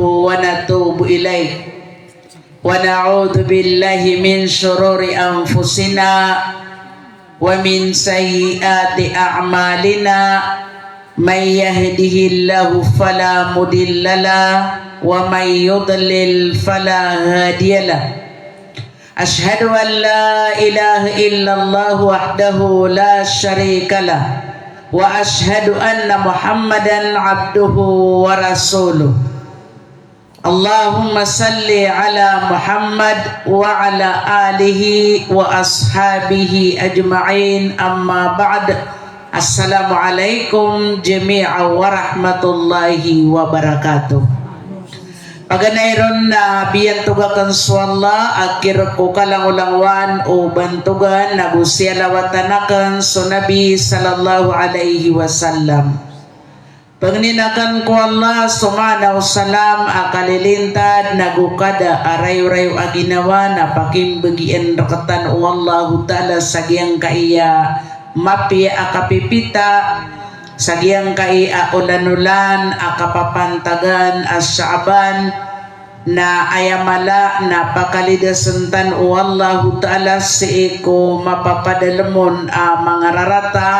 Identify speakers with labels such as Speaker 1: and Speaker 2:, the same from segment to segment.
Speaker 1: ونتوب إليه ونعوذ بالله من شرور أنفسنا ومن سيئات أعمالنا من يهده الله فلا مضل له ومن يضلل فلا هادي له أشهد أن لا إله إلا الله وحده لا شريك له وأشهد أن محمدا عبده ورسوله اللهم صل على محمد وعلى آله وأصحابه أجمعين أما بعد السلام عليكم جميعا ورحمة الله وبركاته. Paganayron na biyan tugakan swalla akir ko kalang-ulangwan o bantugan nagusyalawatanakan so Nabi sallallahu alaihi wasallam. Pangninakan ko Allah sumanaw salam akalilintad nagukada arayo-rayo aginawa na pakimbagian rakatan o Allah ta'ala sagyang kaiya mapi akapipita sagyang kaiya ulanulan akapapantagan as-Sha'ban na ayamala na pakalidasantan o Allah ta'ala si iko mapapadalamon mga rarata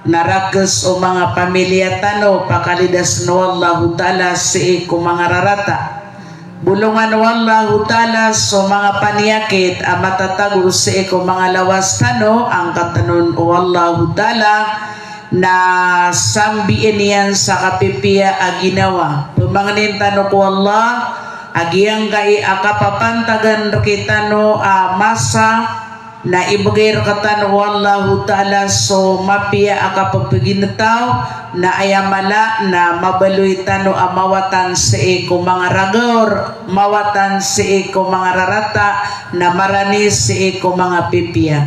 Speaker 1: narakes o mga pamilya tano pakalidas no Allah ta'ala si iko mga rarata bulungan no Allah ta'ala so mga paniyakit matatago si iko mga lawas tano ang katanon o Allah ta'ala na sambiin yan sa kapipiya aginawa pumangnin tano ko Allah agiyang kay akapapantagan kita no masa na ibagay rakatan wallahu ta'ala so mapia akapapaginataw na ayamala na mabaluy tano amawatan sa iko mga ragor mawatan sa iko mga rarata na maranis sa iko mga pipia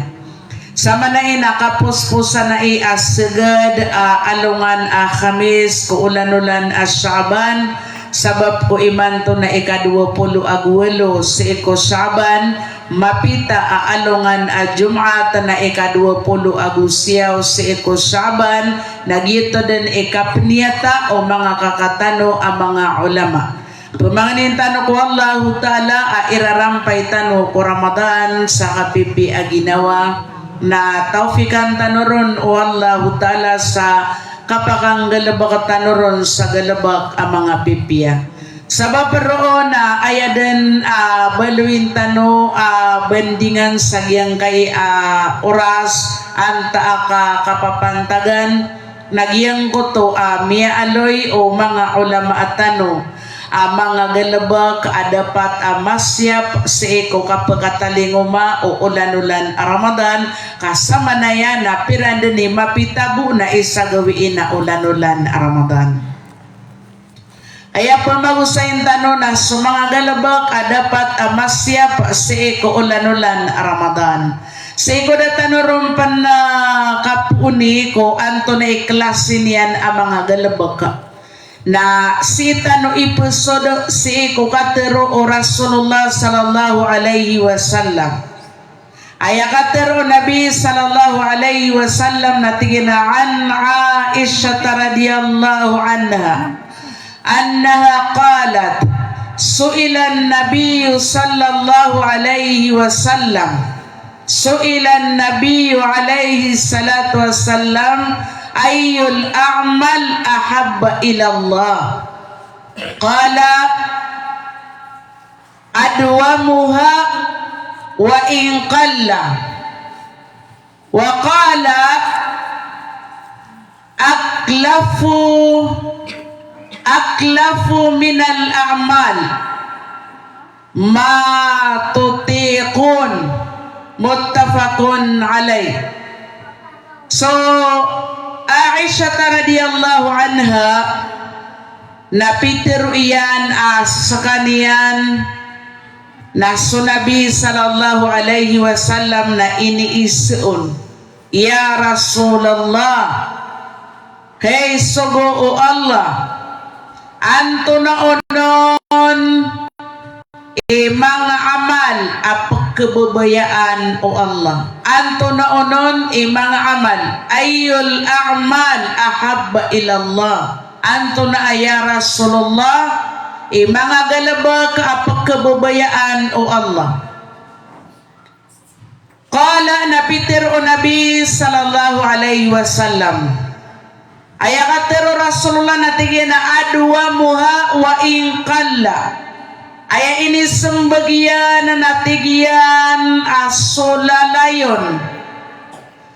Speaker 1: sama na nakapuspusan na asagad alungan Khamis kuulanulan Sha'ban sabab ko imanto na ika-20 agwelo sa iko Sha'ban mapita aalungan Jum'at na ika-20 agusyaw sa iko Sha'ban nagyito din ikapniyata o mga kakatano ang mga ulama pumanginin tano ko Allah ta'ala irarampay tano ko Ramadan sa kapipi aginawa na taufikan tano ron o Allah ta'ala sa kapakang galabak tanoron sa galabak ang mga pipiya. Sabab roon na ayadan baluin tano bandingan sa giyang kay oras anta kapapantagan nagyang ko to miya aloy o mga ulama at tano mga galabak dapat masyap sa iko kapagkatalinguma o ulan-ulan Ramadan kasama na yan na piranda ni mapitabu na isagawiin na ulan-ulan Ramadan. Kaya pamagusayin tano na sa mga galabak dapat masyap sa iko ulan-ulan Ramadan. Sa iko na tanurumpan na kapuni ko anto na iklasin yan ang mga galabak na sita no episode si kukatero o Rasulullah sallallahu alaihi wasallam ayakatero Nabi sallallahu alaihi wasallam natinginaan Aisyah radhiyallahu anha qalat su'ilan Nabi sallallahu alaihi wasallam su'ilan Nabi alaihi salatu wasallam ayyul a'mal ahabba ilallah qala adwamuha wa in qalla wa qala aklafu minal a'mal ma tutiqun muttafaqun alaih. So Aisyah radhiyallahu anha napitiru iyan sa kaniyan na Nabi sallallahu alaihi wasallam na iniisun ya Rasulullah kay sugo o Allah anto na onon mga amal apagkababayaan o Allah anto na onon mga amal ayul a'mal ahabba ilallah anto na ya Rasulullah mga galabag apag kababayaan o Allah. Qala nabitir o Nabi sallallahu alaihi wasallam, ayakatero Rasulullah natigyan na adwa muha wa ingkalla, aya ini sembagian na natigyan asolalayon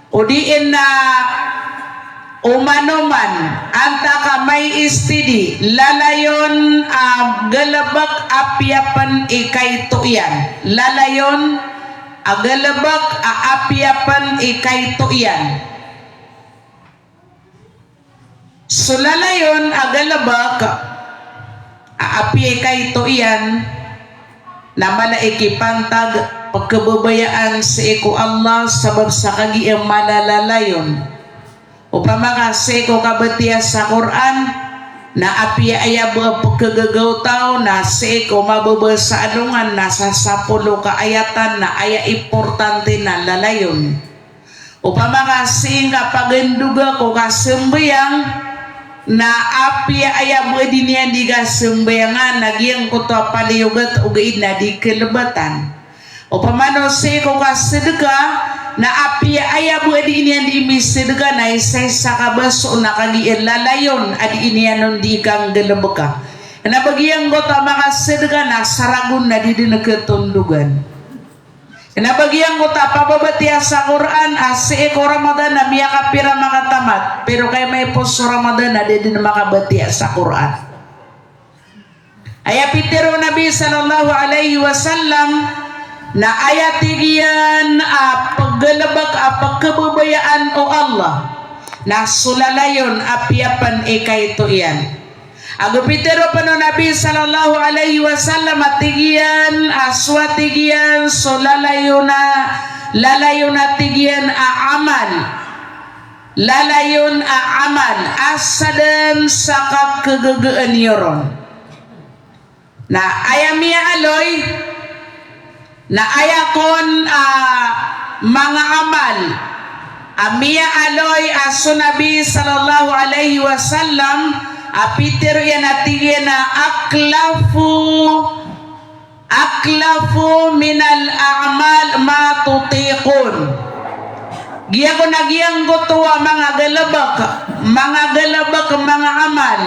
Speaker 1: udiin na umanoman anta ka may istidi lalayon galabak apyapan ikay tuyan, lalayon agalabak aapyapan ikay tuyan. So lalayon agalabak aapi ikay tuyan na malaikipantag pagkababayaan sa iko Allah sabab sa kagiyang malalalayon upamaka ko kabatiya sa Quran na api ayab pagkagagaw na ko mababa sa anungan nasa 10 kaayatan na aya importante na lalayon upamaka nga paganduga ko kasembayang na api ayab dinian di kasembayangan nagyang ko to paliyugat ugaid na di kelebatan upamano ko kasedeka na api ayab adi inian di misedega na isay sa kabaso na kagiin lalayon adi inianon di kang galabaka na bagiyang gota mga sedega na saragun na di nagkatundugan na bagiyang gota pababatiya sa Quran asi ko Ramadan na miya kapira makatamat pero kay may poso Ramadan na di makabatiya sa Quran. Ayapitiro Nabi sallallahu alaihi wasallam na ayatigyan paggalabag pagkababayaan o Allah na sulalayon apyapan ikay tuyan. Agupitero pa no Nabi sallallahu alaihi wasallam atigyan aswatigyan sulalayon na tigyan amal lalayon amal asadan sa kagagaan yoron na ayamia aloy na ayakon mga amal amia aloy aso Nabi sallallahu alaihi wasallam apitir yan atigyan na aklafu minal a'mal ma tutiqun giya ko nagyang gutuwa mga galabak mga amal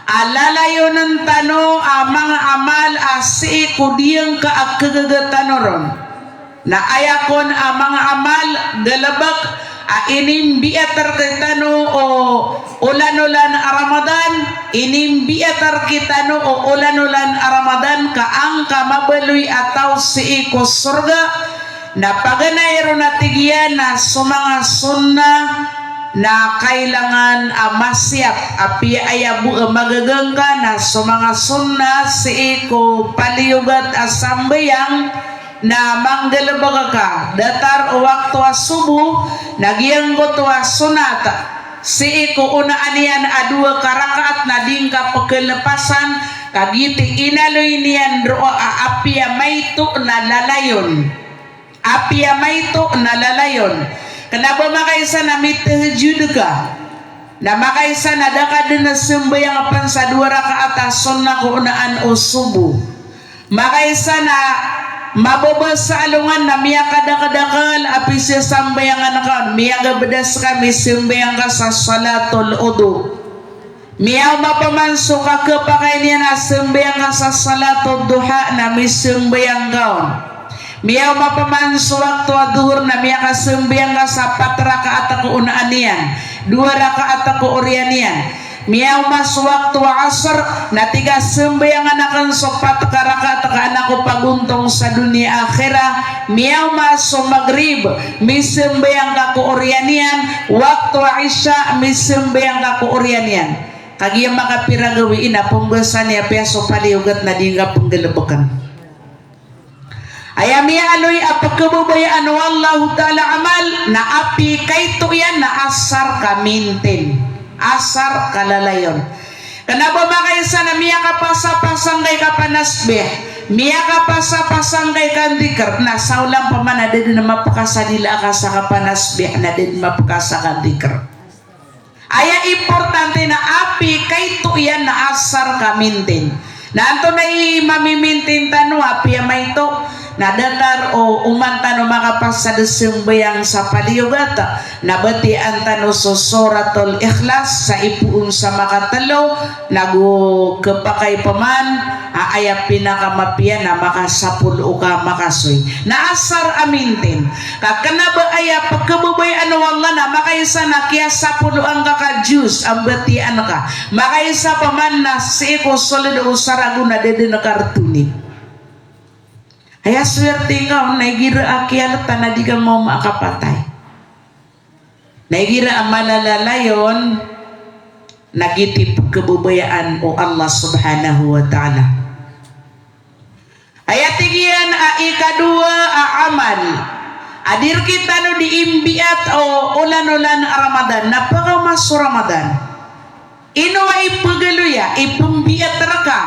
Speaker 1: alalayo ng tano mga amal asi kudiyang ka agkagagatanon na ayakon mga amal galabak inimbiatar kitano o ulan-ulan Ramadan inimbiatar kitano o ulan-ulan Ramadan kaang kamabaloy ataw si iko surga na paganayro na tigyan na sumanga sunna na kailangan masyap api ayabu magagangga na sa mga sunna si iko paliyugat asambayang na manggalabaga ka datar o waktu asubu nagyang goto sunata si iko una anian adua karakaat na dingka pagkelepasan kagiti inaloy niyan roa api mayto na lalayon kenapa makaisa na mitahajud ka na makaisa na dakad na sembayang apan sa 2 rakaat sunnah ko unaan o subuh makaisa na mababa sa alungan na miya kadakadakal api siya sambayangan ka miya gabadas kami sembayang ka sa salatul udu miya mapamanso ka kapakain niya na sembayang ka sa salatul duha na may sembayang kaon miyaw mapamanso waktu adhur na miya kasembayang ka sa 4 rakaat ako unaan niyan 2 rakaat ako orian niyan miyaw mas waktu asar na 3 sembayangan akan so 4 rakaat ka anak ko paguntong sa dunia akhirah miyaw mas maghrib misembayang ka ko orian niyan waktu isya misembayang ka ko orian niyan kagiyang makapiragawi ina punggasan niya peso paliugat na di nga panggalabakan ayami aloy apagkababayaan wallahu ta'ala amal na api kay tuyan na asar kamintin asar kalalayon kanaba makaysa na miya kapasa-pasang kay kapanasbeh miya kapasa-pasang kay kandikar na saulang pamana din na mapakasadila ka sa kapanasbeh na din mapakasa kandikar aya importante na api kay tuyan na asar kamintin Na anto na mamimintin tano api may ito na datar o umanta no makapasadasyung bayang sa paliyugata na bati ang tano so suratul ikhlas sa ipuun sa makatalo nagu kepakay paman aayap pinakamapian na makasapul o ka makasoy na asar amintin kakana ba ayap pagkabubay ano wala na makaysa na kaya sapul ang kakajus ang batian ka makaysa paman na si iko solid o sarago na dede na kartuni. Kaya swerte ka, naigira akialat na di ka mo makapatay. Naigira ang malalalayon, nagitip kabubayaan o Allah subhanahu wa ta'ala. Ayatigian ikadua amal. Adir kita no diimbiat o ulan-ulan Ramadan, napakamas Ramadan. Ino ay pagaluya, ipumbiat raka.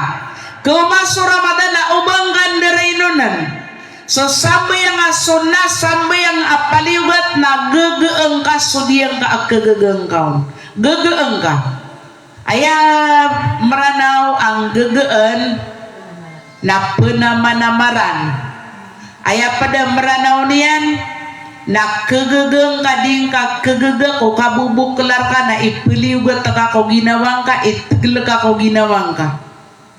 Speaker 1: Kumaso Ramadan na ubanggan derainunan. So sampai yang sunnah sampai yang apaliugat na gegeeng ka sudiyang ka kegegeeng kaon. Gegeeng ka. Aya meranaw ang gegeen na penamanamaran. Aya pada meranaw niyan na kegegeeng kading ka kegege ko kabubuk kelar ka na ipiliugat ka ko ginawang ka itegel ka ko ginawang ka.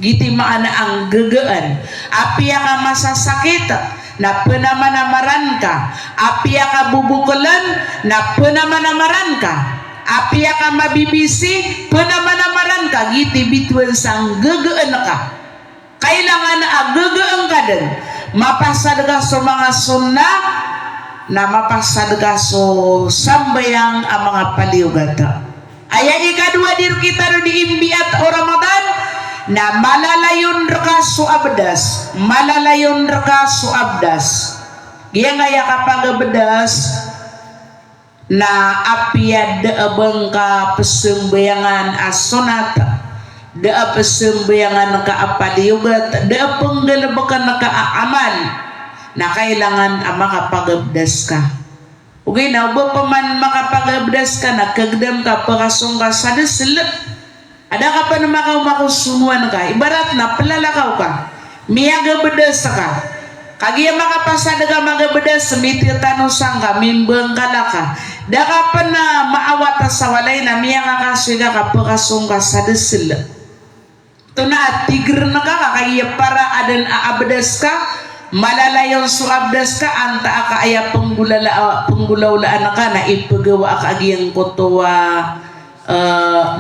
Speaker 1: Giti maana ang gegean api ka masasakit na penamanamaran ka api ka bubukulan na penamanamaran ka api ka mabibisi penamanamaran ka giti bituan sang gegean ka kailangan ang gegean ka din mapasad ka sa mga sunnah na mapasad ka so sambayang ang mga paliugata aya ikadua dir kita ro diimbiat o Ramadan na malalayon raka su abdas malalayon raka su abdas dia ngaya kapag bedas na apiad deabeng ka pesembayangan asonata da pesembayangan ka apaliugat da penggelebekan ka amal na kailangan makapagabdas ka ugay na ubo paman makapagabdas ka na kagdam ka pakasong ka sadesel ada ka pa na makausumuan ka ibarat na palalakaw ka miyaga bedes ka kagiya makapasada ka magabedes mitir tanusang ka mimbeng kalaka da ka pa na maawat sa walay na miyaga kasya ka pakasong ka sa desil ito na at tigre na ka kagiya para adan aabedes ka malalayon su abdes ka anta ka aya penggulaulaan ka na ipagawa ka agiyang kotowa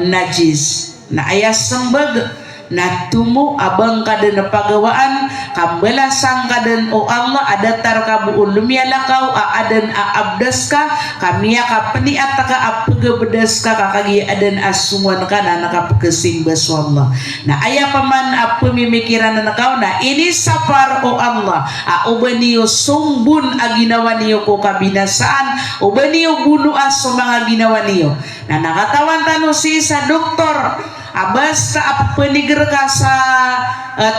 Speaker 1: najis na ayas sembag na tumu abang kaden pagawaan kambela sang kaden o Allah adatar ka buul lumiyalakaw aden abdas ka kamiya ka peniat ka apagabedas ka kakagi aden asumuan ka na nakapagkasing baso Allah na aya paman pemimikiran na nakaw na ini safar o Allah ubaniyo sumbun aginawa niyo ko kabinasaan ubaniyo bunuan sa mga ginawa niyo na nakatawan tano si sa doktor abas sa peniger ka sa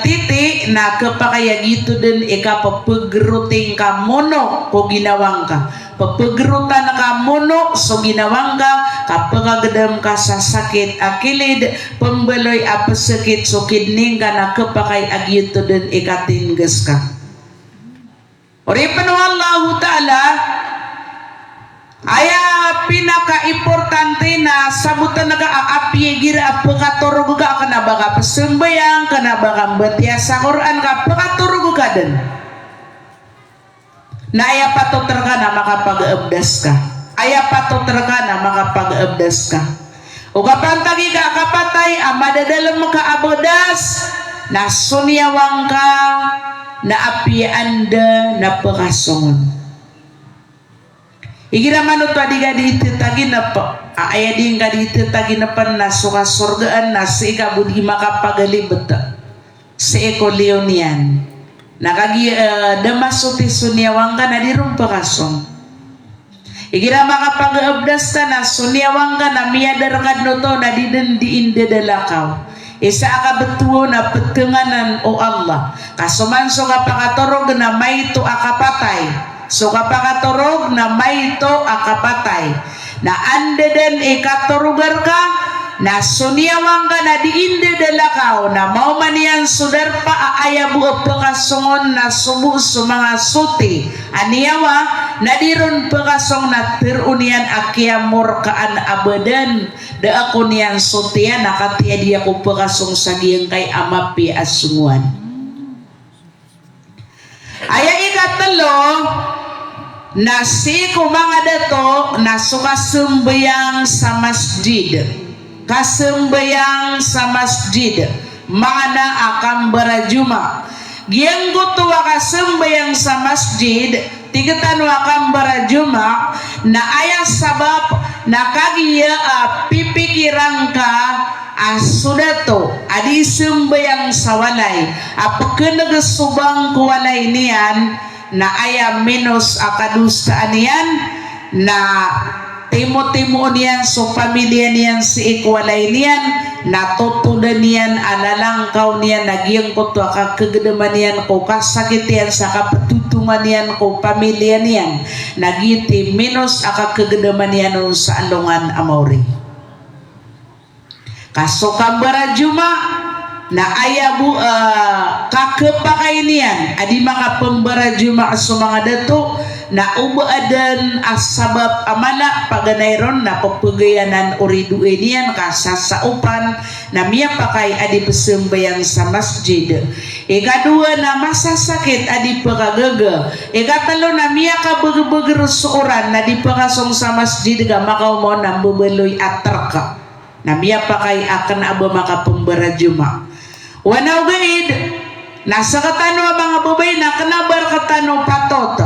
Speaker 1: titi na kapakaya gitu din ikapapagruting ka mono ko ginawang ka papagrutan ka mono so ginawang ka kapagagadam ka sa sakit akilid pembaloy apasakit so kidning ka na kapakay agito din ikatinggas ka Oripan Allah Ta'ala aya pinaka-importante na sabutan nag-aapi gira pagkaturog ka kana baka pasembayang kana baka batiya sa Quran ka pagkaturog ka din na aya patoter ka na makapag-abdas ka aya patoter ka na makapag-abdas ka o kapantagi ka kapatay amadadalam makaabodas na sunyawang ka na api anda na pakasongon igira manut tadi gadi tagi na pa aya ding gadi tagi na pan na suka surgaan na si kabudi makapagalibet si eko leonian nakagi damasuti sunyawang ka na dirong pakasong igira makapag-abdas ka na sunyawang ka na miyadar ka no to na didendiin dedalakaw isa ka betuo na petenganan o Allah kasumanso ka pakatorog na may to akapatay so kapakaturog na may ito akapatay na ande den ikaturugar ka na suniawang ka na diinde dalakaw na mau manian sudar pa aaya buo pekasungon na subu su mga suti aniawa na diron pekasong na terunian akiamur kaan abadan da ako niyan sutian nakatia dia ko pekasong sagiyang kay amapi asunguan aya ikatalo na si mga dato na sukasembayang sa masjid kasembayang sa masjid mana akan berjuma giang gutua kasembayang sa masjid tigatan akan berjuma na ayah sabab na kagiya pipikirang ka sudato adi sembayang sa walay apakanagasubang kuwalay niyan na ayah minus akadusta niyan na timo-timo niyan so pamilya niyan si ikwalay niyan natutudan niyan alalangkaw niyan nagyang ko to kagadaman niyan ko kasakit yan sa kapatutungan niyan ko pamilya niyan nagiti minus akagadaman niyan sa alungan amawri kaso kambara juma na ayabu kakepakay niyan adi mga pembara juma so mga dato na ubaadan asabab amala paganayron na pagpagayanan uridu niyan kasasaupan na miya pakay adi pesembayang sa masjid ikadua na masasakit adi pagagaga ikatalo na miya ka beger-beger seoran na di pakasong sa masjid ga makaw mo na bebeloy atarka na miya pakay akan aba maka pembara juma wanaw gaid nasa katano mga babay na kanabar katano patot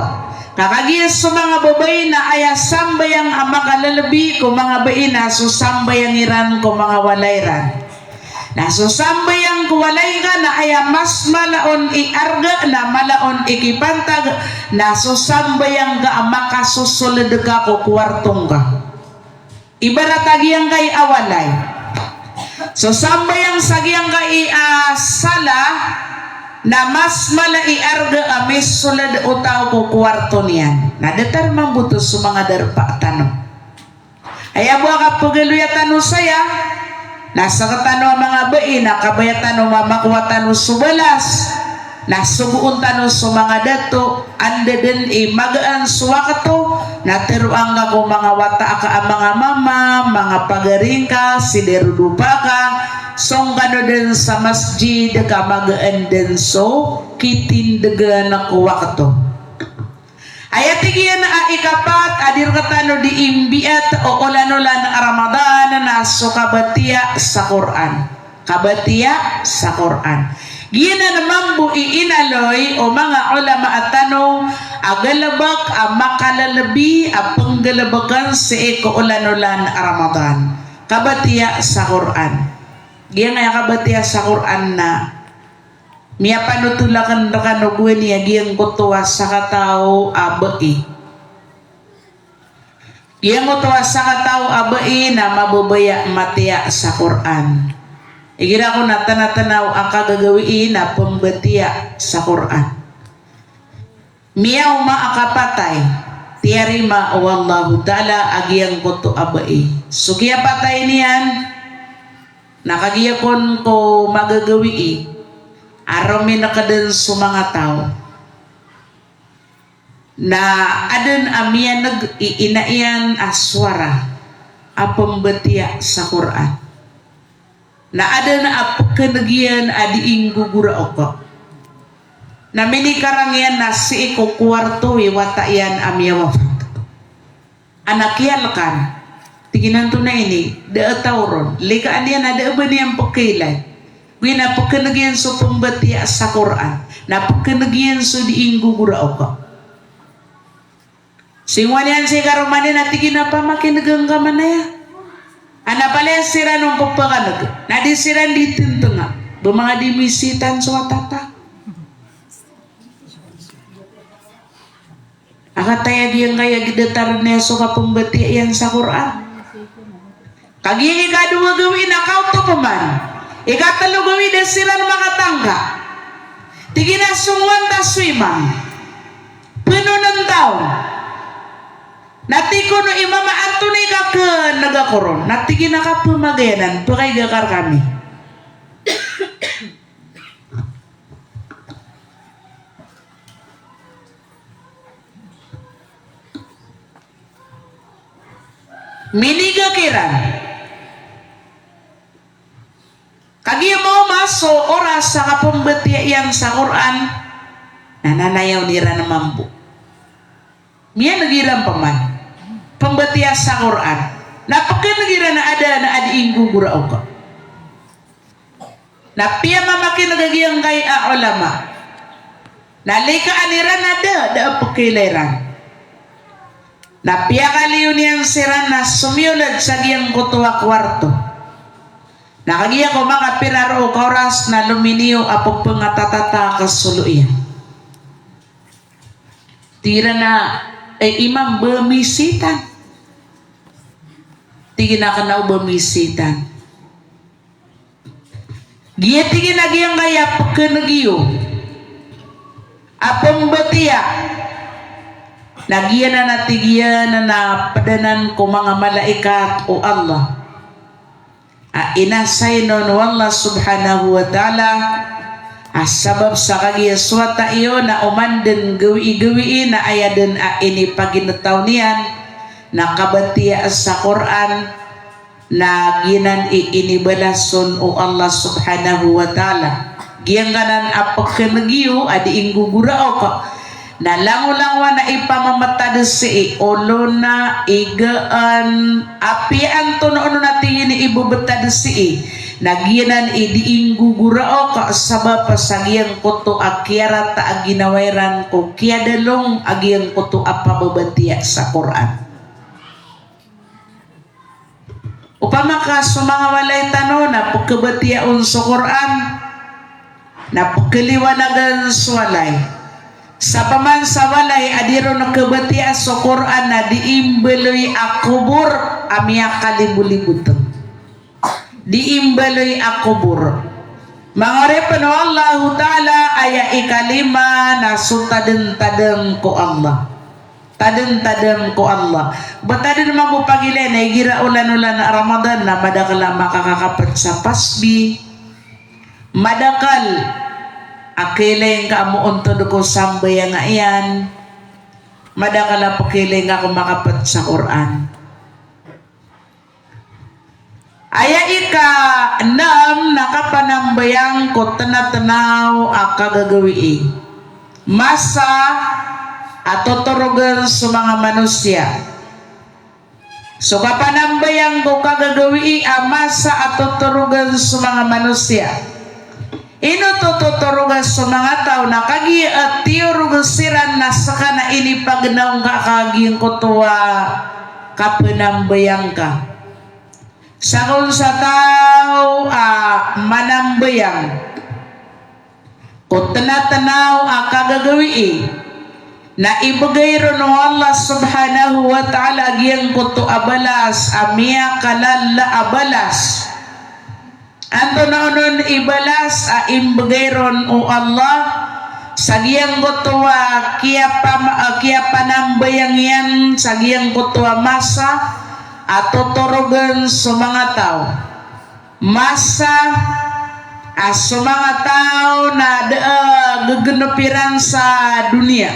Speaker 1: kakagiyas sa mga babay na aya sambayang amakalalabi ko mga baina so sambayang iran ko mga walayran na so sambayang kuwalay ka na aya mas malaon iarga na malaon ikipantag na so sambayang ka amakasusulad ka ko kwartong ka ibaratagiyang kay awalay so sambayang sagyang kay sala na mas malai arga amis sulad utaw ko kwarto niyan na datar mambutos sa mga darpa tanong aya buwa ka pagaluya tanong saya nasa katano mga bain na kabaya tanong mamakuha tanong subalas na subuon tanong sa mga dato anda din magaan suwakato na teruang nga ko mga wata ka mga mama mga pagaringka siderudupa ka song kano din sa masjid ka magaan din so kitindaga na kuwa ka to ayatigiyan na ikapat adir katano di imbiat o olanulan Ramadan na so kabatiya sa Quran kabatiya sa Quran gina naman bu iinaloy o mga ulama at tanong agalabak makalalabi panggalabagan sa ikaulanulan Ramadan kabatiya sa Quran giyan nga kabatiya sa Quran na miya panutulakan na kanugwen niya giyang kutuwa sa katao abai giyang kutuwa sa katao abai na mabubaya matiya sa Quran igira ko na tanatanaw ang kagagawiin na pambatiya sa Quran miyaw maakapatay tiyari ma wallahu ta'ala agiyang kutu abai so kaya patay niyan nakagiyakon ko magagawi araw minakadan sa mga tao na adan amiyan nag-iinaiyan aswara apambatiya sa Quran na adan apakanagiyan adiing gugura oko na minikarang yan na si iko kwarto watayan amiyawa anakyal kan tiginan to na ini da tauron likaan yan ada ba niyang pakilay wina pakanagyan so pambatiya sa Quran na pakanagyan so diing gugura ako singwan yan si karumani na tigina pa makinagang kamanaya ana pala sira nung pagpakanag na di sira ditinto nga mga dimisitan so atata akataya diyang kaya gidatar neso ka pambatiya yan sa Quran kaging ikadua gawin na kauto paman ikatalo gawin na silang mga tangga tiginasungwan ta suiman puno ng taon Nati ko no imama Antony ka ke nagakoron. Nati ginakapumagayanan. Pakay gakar kami. Miniga kiran. Kagi mau masuk oras sa kapumbetian sa Quran. Nananayaw nira na mampu. Miya nagiram paman. Pembetian sa Quran. Napaka nagira na ada inggu gura ka. Napia mamakin nagagiyang kay ulama. Nalika aniran ada pakilairan. Napia kali yun yung siran na sumiyulad sa giyang kutuwa kwarto. Nakagiya ko mga piraro kauras na luminiyo apog pangatatata kasuluyan. Tira na imam bemisitan. Tingin na ka na bemisitan. Giya tingin na giyang kaya pagkanagiyo. Apong batiya. Nagiya na natigyan na napadanan ko mga malaikat o Allah. Inasay nun wallah subhanahu wa ta'ala sabab sa kagiyaswata iyo na umandin gawi-gawiin na ayadan ini paginataw niyan na kabatiya sa Quran na ginan inibalason o Allah subhanahu wa ta'ala. Giyanganan apagkanagiyo adi inggugurao ka na lango-langwa na ipamamatad si ulo na igaan apian to no na tingin ibubetad si nagianan idiinggugurao ka sabab pasagiyang koto akyara ta aginawairan ko kiadalong agiyang koto apababatiya sa Quran. Upama ka mga walay tano na pagkabatiyaon sa Quran na pagkaliwanagan sa walay sa paman sa walay adiro nakabatiya sa Quran na diimbeloy akubur amiya kalibulibutang diimbeloy akubur mangarepan Allah ta'ala aya ikalima na sutadeng-tadeng ko Allah tadeng-tadeng ko Allah batadeng naman mo pagilin ay gira ulan-ulan na Ramadan na madakala makakakapat sa pasbi madakal akiling ka mo untod ko sambaya nga iyan madakala pakiling ako makapat sa Quran aya ika nam nakapanambayang ko tanatanaw akagagawi masa at tuturugan sa mga manusia so kapanambayang ko kagagawi masa at tuturugan sa mga manusia ino tuturugan sa mga tao na kagi at tiyurugasiran na saka na ini pagnaong kakaging kutuwa kapanambayang ka sa kung sa tao manambayang kung tanatanaw kagagawi na ibagay ron ng Allah subhanahu wa ta'ala agiyang kutu abalas amiya kalala abalas anto na unon ibalas imbagayron o Allah sagiyang kutuwa kiya panambayang yan sagiyang kutuwa masa at tuturugan sa mga tao masa sa mga tao na gaganapiran sa dunia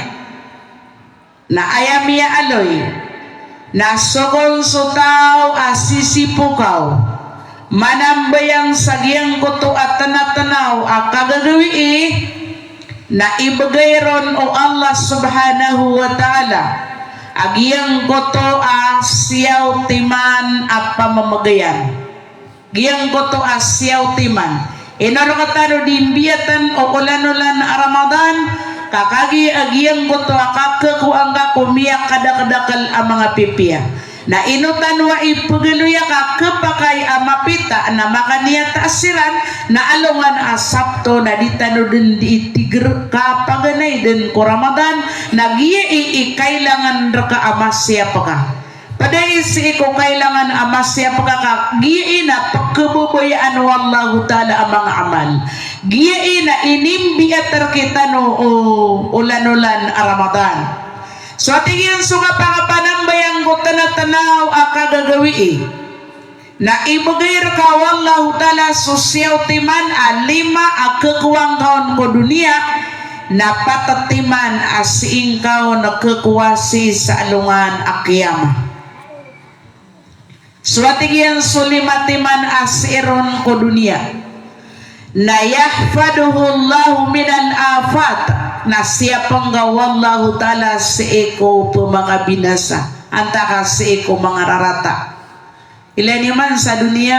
Speaker 1: na ayamiya aloy na sokol sa tao sisipukaw manambayang sagiyang kuto at tanatanaw kagagawi na ibagayron o Allah subhanahu wa ta'ala agiyang kuto siyaw timan at pamamagayan giyang kuto siyaw timan inaro kataro dimbiyatan o ulan-ulan na Ramadan kakagi agiyang kuto kakakuang ka kumiyak kadakadakal ang mga pipiya na inutan wa ipagaluya ka kapakay mapita na makaniya taasiran na alungan asapto na ditano din diitigr ka paganay din ko Ramadan nagiya kailangan raka amasya pa ka paday si ko kailangan amasya pa ka giya na pagkabubayaan wallahu ta'ala ang mga amal giya na inimbiatar kita no ulan-ulan Ramadan so tingin suga pangapanambayang agiyang ko tanatanaw akagagawi na ibagay ka wallahu ta'ala susyaw timan alima akakuwang kaon ko dunia na patatiman asing kaon nakakuwasi sa alungan akiyama. Suwatigyan sulimatiman asiron ko dunia na yahfaduhu Allahu minal afat na siya panggawallahu ta'ala sa iko mga binasa antaka sa iko mga rarata. Ilan man sa dunia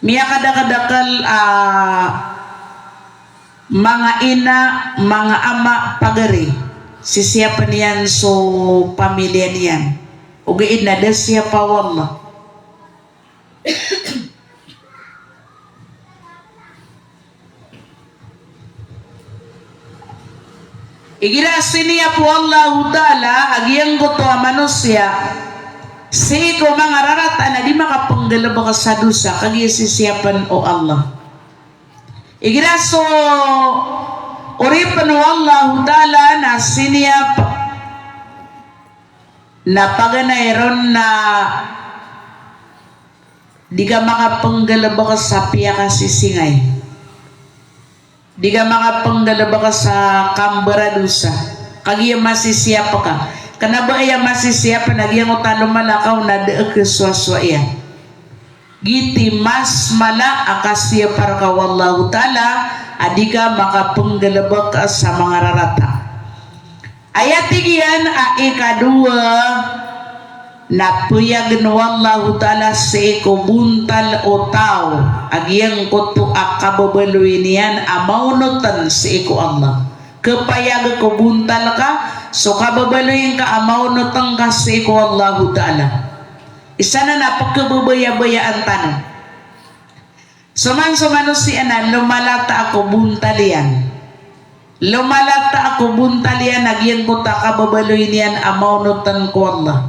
Speaker 1: miya kadakadakal mga ina, mga ama pagari sisiyapan niyan so pamilya niyan ugaid na da siya pa wallah. Igirasi niya po Allah ta'ala agiyang goto manusia si ko mga rarata na di makapanggalaba ka sa dusa kagisisiyapan o Allah. Igiraso uripan o Allah ta'ala na siniyap na paganayron na di ka makapanggalaba ka sa piya kasisingay. Di ka makapanggalaba ka sa kambaradusa kagiya masisiyap ka. Kanaba iya masisiyap na giyang utalo malakaw na deeg keswaswa iya. Giti mas mala akasya para ka wallahu ta'ala adika makapanggalaba ka sa mga rarata. Ayat tigian ikadua na puyagan wallahu ta'ala sa iko buntal o tao agiyang kuto akababaloy niyan amaunutan sa iko Allah. Kapayag ko buntal ka so kababaloyin ka amaunutan ka sa iko wallahu ta'ala. Isa na napagkababaya-bayaan tanong. Suman-sumano si anan lumalata ako buntalian. Lumalata ako buntalian nagyan ko ta kababaloy niyan amaunutan ko Allah.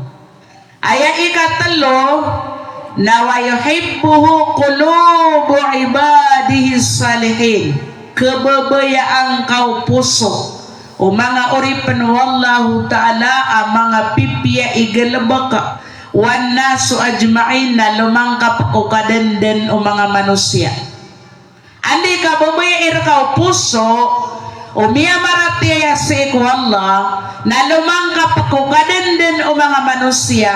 Speaker 1: Aya ikatalo na wa yuhibbuhu qulubu ibadihi salihin. Kababayaan kau puso o mga uripan wallahu ta'ala ang mga pipya igalabaka wan nasu ajma'in na lumangkap o kadenden o mga manusia. Andi kababaya kau puso umiya maratiya sa iko Allah na lumangkap ko kadenden o mga manusia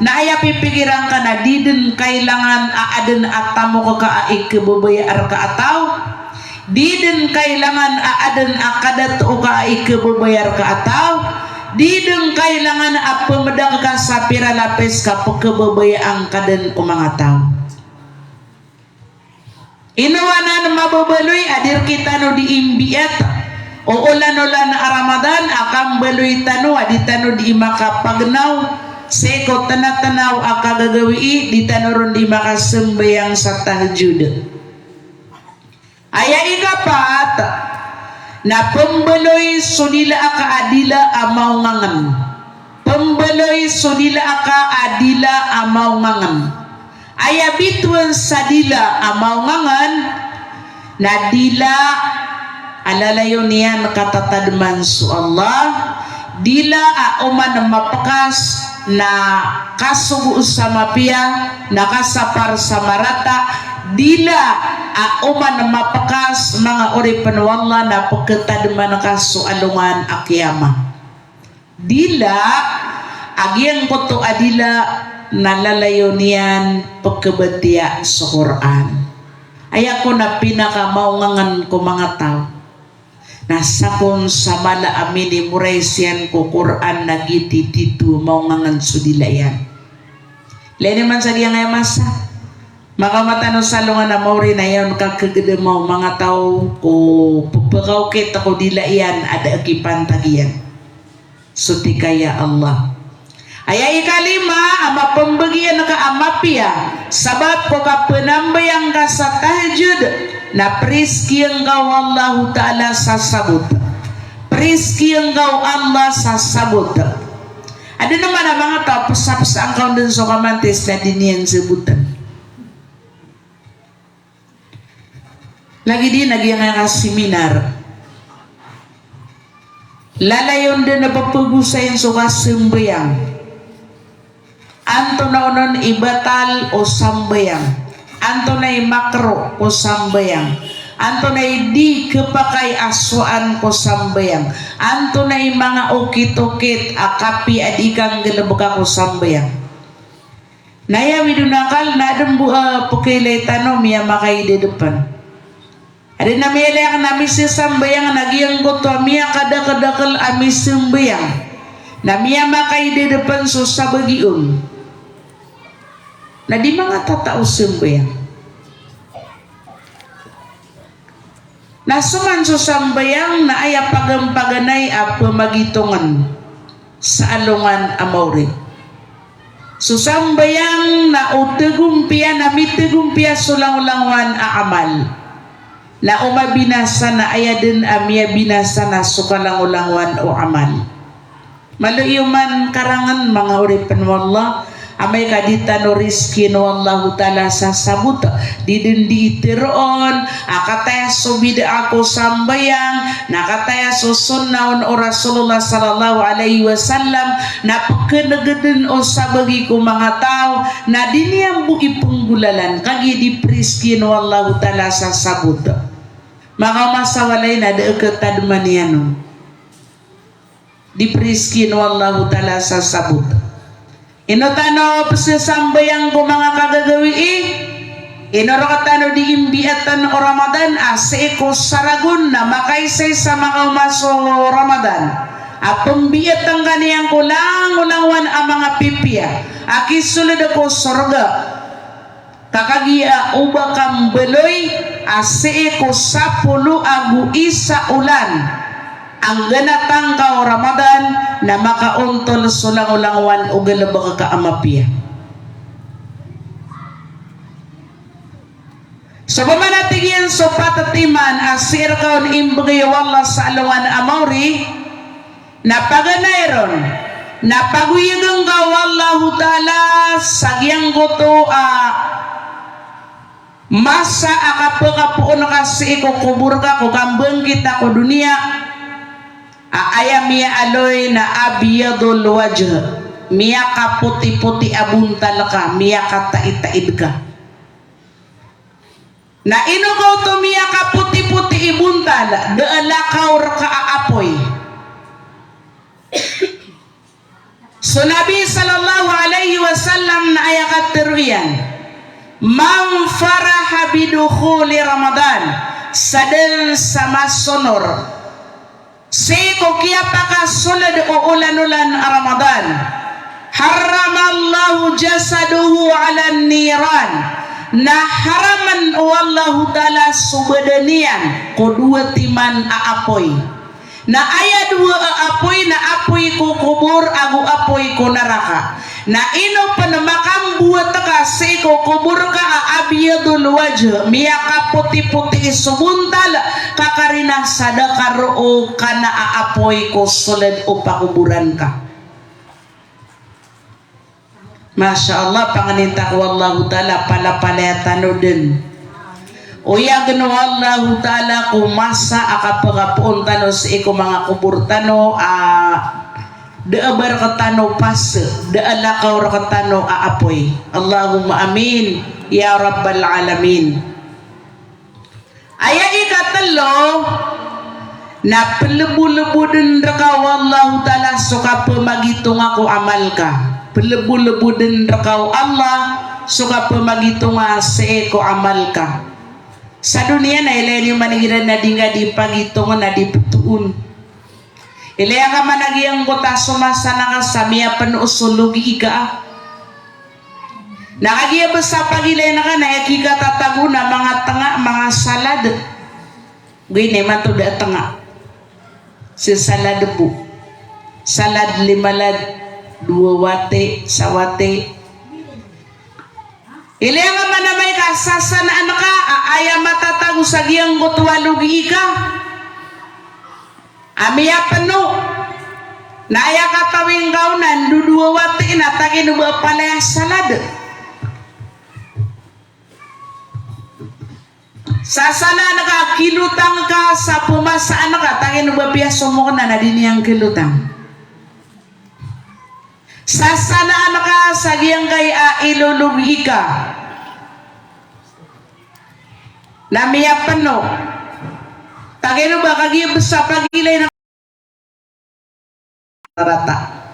Speaker 1: na aya pipigiran ka na di din kailangan aaden atamo ka ikababaya ka ataw di din kailangan aaden akadat o ka ikababayar ka ataw di din kailangan apamedang ka sa piralapes ka pagkababayaan ka din o mga tao. Inawanan mababaloy adir kita no di imbiyat o ulan-ulan na Ramadan akang baloy tano adi tano di makapagnaw seko tanatanaw akagagawi di tano ron di makasembayang sa tahajud. Aya ikapat na pembaloy sunila aka adila amaw ngangan. Pembaloy sunila aka adila amaw ngangan. Aya bituan sadila amaw ngangan na dila alalayo niyan katatadman su Allah dila auman mapakas na kasugo sa mapia nakasapar sa marata dila auman mapakas mga uripan wallah na pagkatadman kasu alungan akiyama dila agiyang koto adila nalalayo niyan pagkabatiya sa Quran. Aya ko na pinakamaungangan ko mga tao nasa kung sa mala amini muraysian ko Quran nagiti titu maungangan sudila yan. Lene man sa diyan ngay masa makamatano salungan na mauri na yan kakagada mo mga tao ko pupagaw kita ko dila yan ada akipantagiyan suti kaya Allah. Aya ikalima ama pembagian ka amapia sabab ko ka penambayang ka sa tahajud na priski ang gaw Allah ta'ala sa sabot priski ang gaw Allah sa sabot ada naman ang mga tapos ang kaun din so kamantis na din yan sebutan lagi din nagyang nga seminar lalayon din na papagusayin so kasambayang. Anto na unon ibatal o sambayang. Anto na makro o sambayang. Anto na di kepakay aswaan ko sambayang. Anto na mga ukit-ukit akapi at ikang galabuka ko sambayang. Naya widunakal na dambu pukilay tanom ya makay di depan. Ada na mele na misi sambayang nagyang goto miya kada-kadakal amis sambayang. Na miya makay di depan so sabagiun. Na di mga tatao sambayang. Nasuman so sambayang na ay pagampaganay a pamagitungan sa alungan amawri. So sambayang na utegumpia na mitegumpia sulang-ulangwan a amal. Na umabinasa na ayadin amia binasa na sukalang-ulangwan o amal. Maluyuman karangan mga uripan wallah. Amay kadita no rizki no Allahu ta'ala sa sabut didendi itiroon akataya so bida ako sambayang nakataya so sunnaon o Rasulullah sallallahu alaihi wasallam na pagkanagadan o sabagi ko mga tao na diniyang buki penggulalan kagi di rizki no Allahu ta'ala sa sabut mga masawalay na deekatadman yan di rizki no Allahu ta'ala sa sabut. Inotano pasasambayang ko mga kagagawi inorokatano di imbiatan o Ramadan ase ko saragun na makaysay sa mga umaso Ramadan at pembiatan kaniyang kulang-ulangwan ang mga pipia akisulad ako sorga kakagia ubakang beloy ase ko 10 agu isa ulan ang ganatang ka Ramadan na makauntol sulang-ulangwan o galabaka ka amapia. So pamanatigyan so patatiman asir kaon imbagay wallah sa alungan amawri na paganayron na paguyagang ka wallahu ta'ala sagyang goto masa akapukapuon kasi ikukubur ka kukambang kita ko dunia ayam miya aloy na abiyadul wajh miya ka puti-puti abuntal ka miya ka tait-taid ka na inugaw to miya ka puti-puti ibuntal daalakaw ka aapoy. So Nabi sallallahu alaihi wasallam na ayakat teruyan man faraha bidukhuli Ramadan sadel sama sonor seko kia pakasulad o ulan-ulan Ramadan haramallahu jasaduhu ala niran na haraman wallahu ta'ala subadanian kedua timan aapoy na aya dua aapoy na apoy ko kubur agu apoy ko neraka na ino panamakang buat ka seko kubur ka abiyadul wajh miya ka puti-puti subuntal kakarina sadakar o kana aapoy ko sulad o pakuburan ka. Masya Allah panganinta ko wallahu ta'ala pala-palayatano din uya gano wallahu ta'ala kumasa akapagapuon tano sa iko mga kubur tano deabar katano pas dealakaw katano aapoy. Allahumma amin ya rabbal alamin. Aya ikatalo na pelebu-lebu din rakaw wallahu ta'ala suka pemagitong ako amal ka pelebu-lebu din rakaw Allah suka pemagitong sa iko amal ka sa dunia na ilayan yung manigiran na di nga di pagitungan na di putuun ilaya ka managiyang kota sumasa na ka sa miya panuusulugi ika nakagiya ba sa pagilay na ka na ikika tatago na mga tanga mga salad gini man to da tanga si salad po salad limalad dua wate sawate ilaya ka manamay ka sasanaan ka aya matatago sa giyang kotwalugi ika amiya penuh naya katawing kaunan dua wati na tagi dua palaya salad Sasana nakakilutang ka sa pumasaan ka, tangin ba piyaso mo na din yung kilutang. Sasana ka sa giyang kay ilulugi ka. Namiya pano. Tangin ba kagiyab sa pagilay ng rata.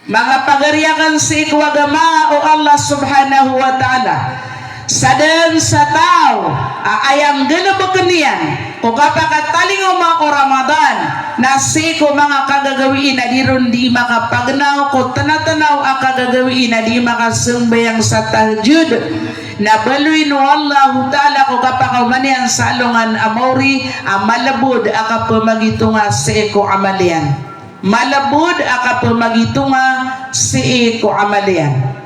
Speaker 1: Mga pagariyakan si ikwagama o Allah subhanahu wa ta'ala. Sadan sa tao ayang ganabakan niyan kung kapakataling o Ramadan na si ko mga kagagawiin na diron di makapagnaw ko tanatanaw ang kagagawiin na di makasumbayang sa tahajud na baluin no Allah ta'ala ko kapakaumanian sa alungan amori malabud aka pamagitunga si ko amalian malabud aka pamagitunga si ko amalian.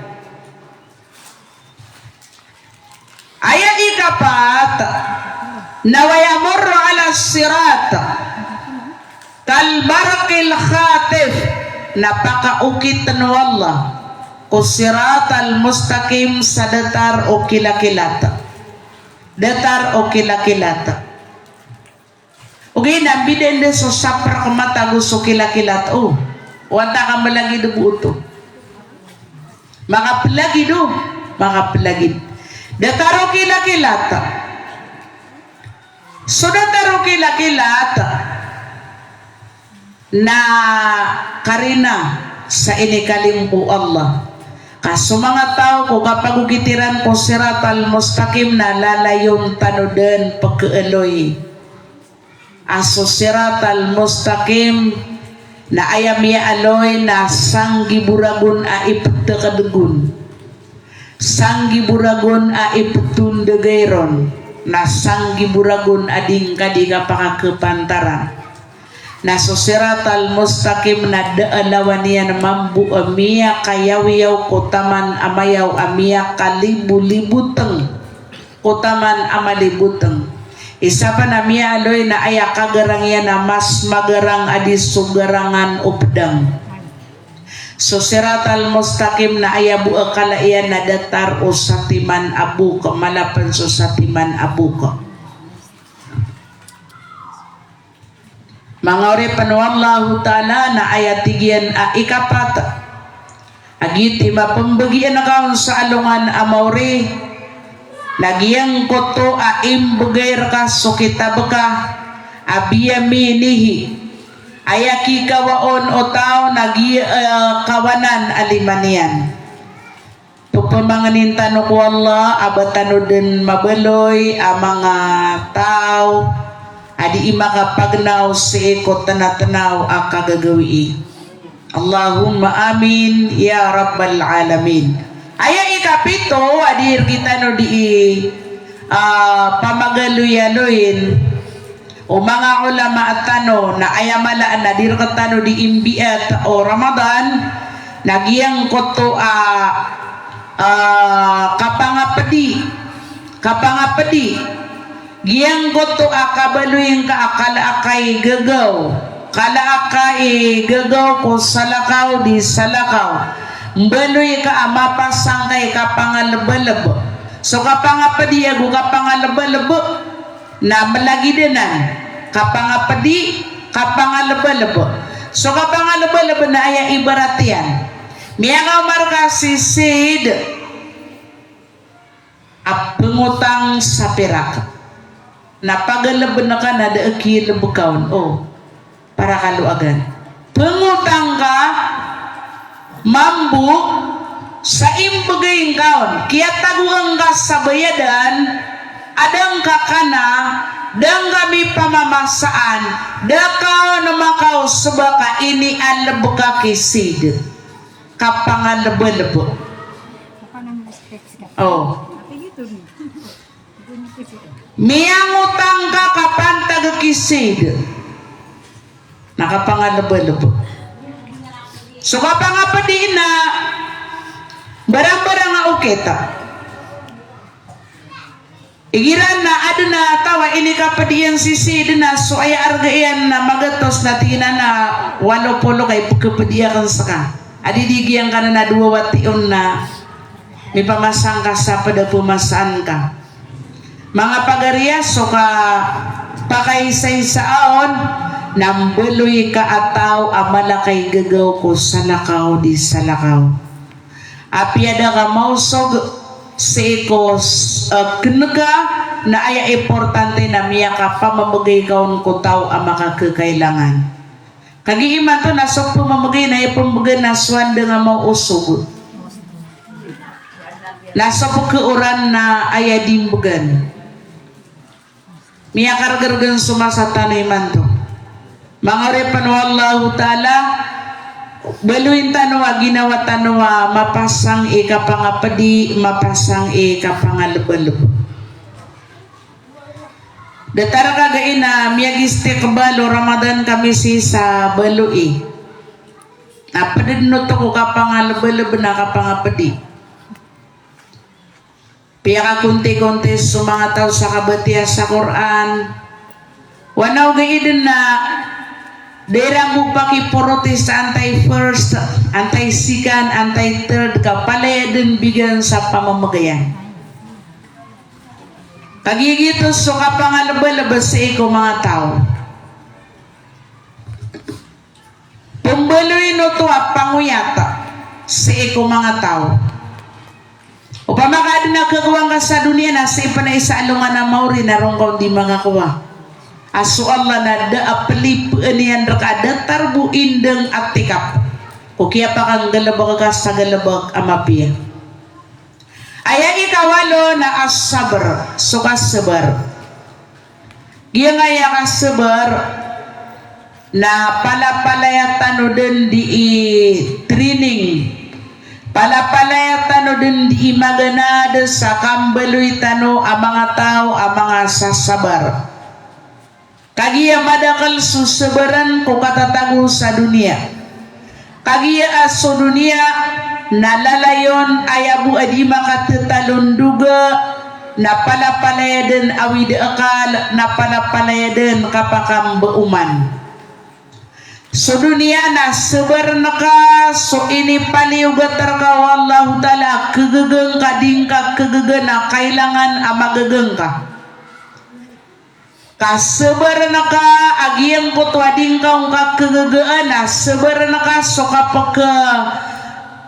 Speaker 1: Ayat ikapat nawayamurru ala sirat kalbarakil khatif napakaukit no Allah ko sirat al mustaqim sa datar o kilakilat okay nabiden de so sapra kumatago so kilakilat wata ka malagi do buto makapilagi dataro kilakilat. So dataro kilakilat na karina sa inikalim po Allah. Kaso mga tao ko kapag ukitiran ko siratal mustaqim na lalayon tanudan pagkaaloy. Aso siratal mustaqim na ayamiya aloy na sanggi buragun a ipagtakadugun. Sanggi buragon a iptundegayron na sanggi buragon ading kadiga pakakepantaran na sosiratal mustaqim na daalawan niya na mambu amiya kayawiyaw kotaman amayaw amiya kalibu-libuteng kotaman amalibuteng isa pa na miya aloy na aya kagarang yan na mas magarang adis sugarangan updang. So siratal mustaqim na ayabu akalayan na datar o satiman abu ko malapan so satiman abu ko. Mga ori panuwallahu ta'ala na ayatigyan ikapat agiti mapambagian na kaon sa alungan amauri nagyang koto imbugayr ka so kitabaka abiyaminihi ayaki kawaon o tao nagi kawanan alimanian pupamanganin tanong ko Allah abatano din mabaloy ang mga tao adi makapagnaw si ikot tanatanaw ang kagagawi. Allahumma amin ya rabbal alamin. Aya ikapito adir kita no di pamagaluyaluin o mga ulama at tano na ayamalaan na dirkatano di imbiat o Ramadan nagyang koto kapangapadi giyang koto kabaluing ka akala akay gagaw ko salakaw di salakaw mbaluy ka mapasang kay kapangalbalab so kapangapadi ago kapangalbalab na malagidanan kapangapadi kapangalaba-laba so kapangalaba-laba na aya ibarat yan miyang marka si Sid pengutang sa perak na pagalaba na ka na daaki labakaon para kaluagan pengutang ka mambu sa imbagay kaon kaya taguang ka sa bayadan adang kakana dang kami pamamasaan dakaw na makaw subaka ini alab ka kisid kapangalabo-labo miyang utang ka kapantag kisid nakapangalabo-labo so kapangapadi na barang-barang nga uketa igiran na aduna tawa ini kapadiyan sisi dina so ay argayan na magatos na tingnan na 80 kay pagkapadiyakan sa ka adidigyan ka na 2 wation na may pamasang ka sa pada pumasaan ka Mga pagariya so ka pakaisay saon nambuloy ka ataw amala kay gagaw ko sa lakaw di sa lakaw. Apiada ka mausog sa iko kinaga na ay importante na miya ka pamamagay kaon ko tao ang makakakailangan. Kagiiman to nasok pamamagay na ipamagay na swanda nga mausog. Nasok keuran na ayadimbugan. Miya kargargan sumasata na iman to. Mga repan wallahu ta'ala baluin tanwa ginawa tanwa mapasang ikapangapadi mapasang ikapangalbalub. Datara kagain na miyagiste kabalo Ramadan kami si sa balui. Apadid no to ko kapangalbalub na kapangapadi. Piya ka kunti-kunti sumangataw sa kabatiya sa Quran. Wanaw gaidin na dera mo pakiporotis anti-first, anti-second, anti-third ka palayadin bigyan sa pamamagayan. Kagigito so kapangalabas sa iko mga tao. Pumbaluin no to panguyata sa iko mga tao. Upama ka din nagkagawang ka sa dunia na sa ipanaysa alungan na mauri na rongkaw di mga kuwa. Aso Allah na daapalip niyan rakada tarbu indeng atikap. Kukiya pa kang galabag ka sa galabag amapiya. Ayang ikawalo na as-sabr. So kas-sabr. Giyang aya kas-sabr na palapalayatan no din di training. Palapalayatan no din di maganada sa kambaluy tano ang mga tao ang mga sasabar. Kagiya madakal susabaran ko katatago sa dunia. Kagiya aso dunia nalalayon ayabu adi makatatalunduga na palapalayaden awid akal na palapalayaden kapakam beuman. So dunia na sabar naka so ini paliuga tarka wallahu ta'ala kegegeng kadingka kegegen na kailangan amagegeng ka. Kasabar naka agiyang kutwading kaung kakegegaan na sabar naka so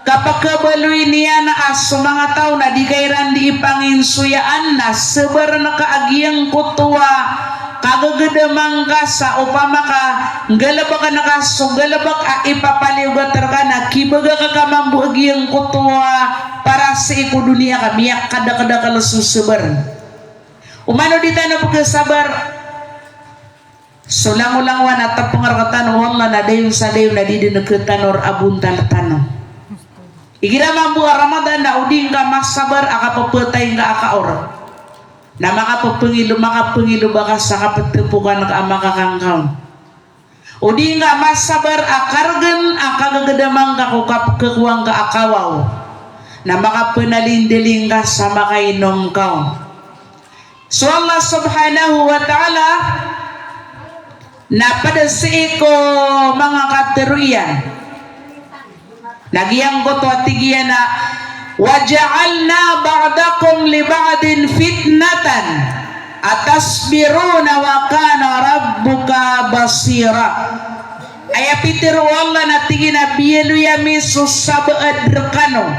Speaker 1: kapakabaluy niya na aso mga tao na di kairan di ipanginsuyaan na sabar naka agiyang kutwa kagagadamang ka sa upama ka galabak ka naka so galabak ipapaliugat ka na kibaga ka kamambu agiyang kutwa para sa iko dunia ka miyak kada-kada kalususabar umano di tayo pagkasabar. So langulang wana tapangarkatan wala na dayon sa dayon na di dinagkatan or abuntal tanong. Igira mambu Ramadan na uding ka masabar akapapatay nga akaor. Na makapapangilo baka sa kapatipukan ka makakangkaw. Uding ka masabar akargan akagagadamang ka kukapkakuang ka akawaw. Na makapanalindili ka sa makainom ka. So Allah subhanahu wa ta'ala na pada ko mga kateruyan nagyang ko to atigiyan na waja'alna ba'dakum li ba'din fitnatan atasbiruna wa kana rabbuka basira aya pitiru Allah na tigin na biyalu yami susabaad rekano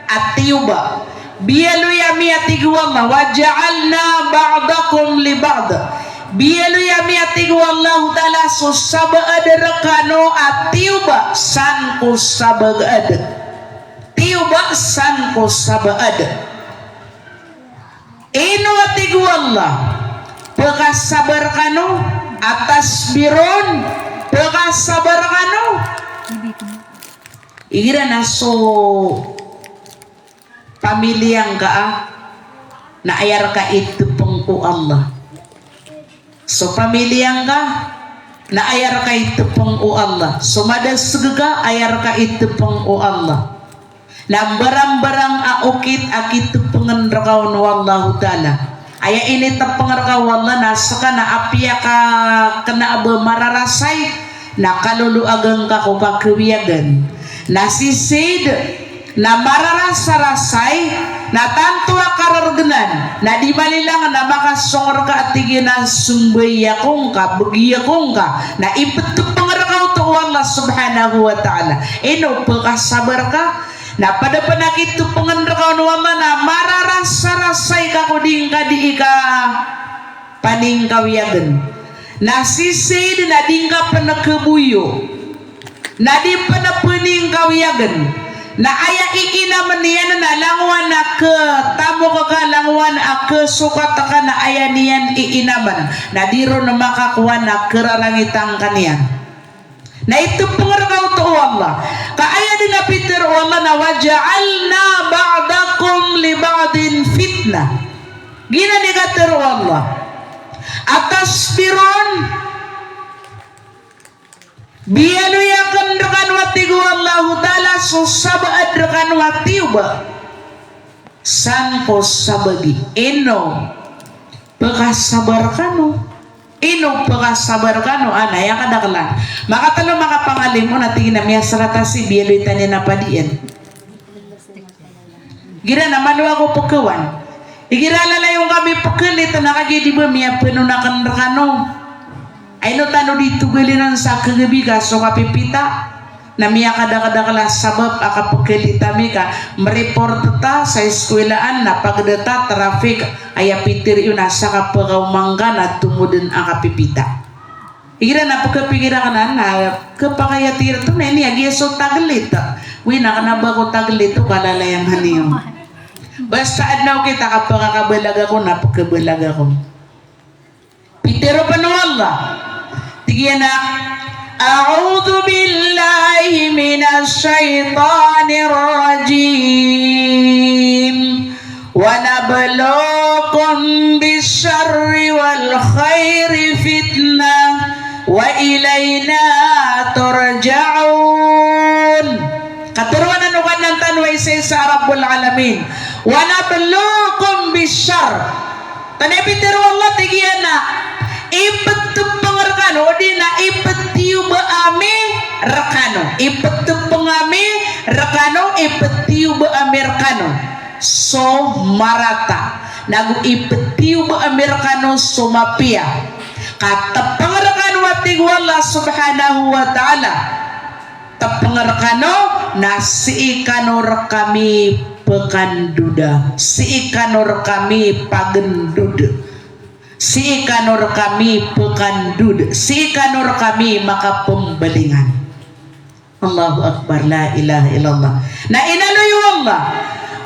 Speaker 1: atiuba biyalu yami atigu Allah waja'alna ba'dakum li ba'd biyalu yami atigu Allah ta'ala susabaad rekano atiuba san ko sabaad tiuba san ko sabaad ino atigu Allah pagkasabar kano atas biron pagkasabar kano igira na so pamilyang ka na ayar ka ito pangko Allah. So pamilyang ka na ayar ka ito pangko Allah. So madasga ayar ka ito pangko Allah. Na barang-barang aukit akit panganrakaw wallahu ta'ala. Aya ini tapangarakaw Allah nasa ka na apya ka kena aba mararasay na kaluluagang ka ko kakewiyagan. Nasisid na mararasa-rasay natanto karargenan na di malilang na makasongor ka at tigina sumbaya kong ka bagiya kong ka na ipetupang rakaw to Allah subhanahu wa ta'ala ino pagkasabar ka na pada penakit tu pengendrakaw no Allah na mararasa-rasay ka kuding ka di ka paning kawiyagan na sisi na di ka penakebuyo na di penapening kawiyagan na aya iina niyan na langwan na ke tamo ka langwan ke suka taka na aya niyan iinaman na diro na makakuha na kerarangitang kanian na itu pengerkau tu Allah ka aya dina piter Allah na waja'alna ba'dakum li ba'din fitnah gina ni kater Allah atas biron bialu yakan rekan watigu Allah ta'ala susabad rekan watiuba sangko sabagi ino pekasabarkano ino pekasabarkano ana yang kadaklan maka talo maka pangalim mo natingin na miya saratasi bialu itanya napadian gira naman ako pekawan igira lala yung kami pekelit na kagi di ba miya penunakan rekano aino tano ditugalinan sa kagabiga so kapipita na miya kada-kada sabab aka pekelita mika mereport ta sa eskwelaan na pagdata traffic aya pitir yun asa ka pagaumanggan at tumudin aka pipita igira na pagkapikira ka na kapakaya tira to na ini agi so taglit wina ka na ba ko taglit to kalalayang haniyong basta adnaw kita kapag kakabalaga ko na pagkabalaga ko pitero pa no Allah tigyan na a'udhu billahi minash shaitanir rajim wa nabluukum bisyarri wal khairi fitnah wa ilayna turja'un katuruan ano ka ng tanway sa Rabbul Alamin wa nabluukum bisyarri tanipitero Allah tigyan na ipetupang rekano di na ipetiu baami rekano ipetupang ami rekano ipetiu baami rekano so marata nagu ipetiu baami rekano so mapia kata pangrekano watig Allah subhanahu wa ta'ala tapangrekano na si ikanor kami pekanduda si ikanor kami pagenduda si kanor kami pekandud si kanor kami maka pembelingan Allahu Akbar la ilaha illallah na inaluyu Allah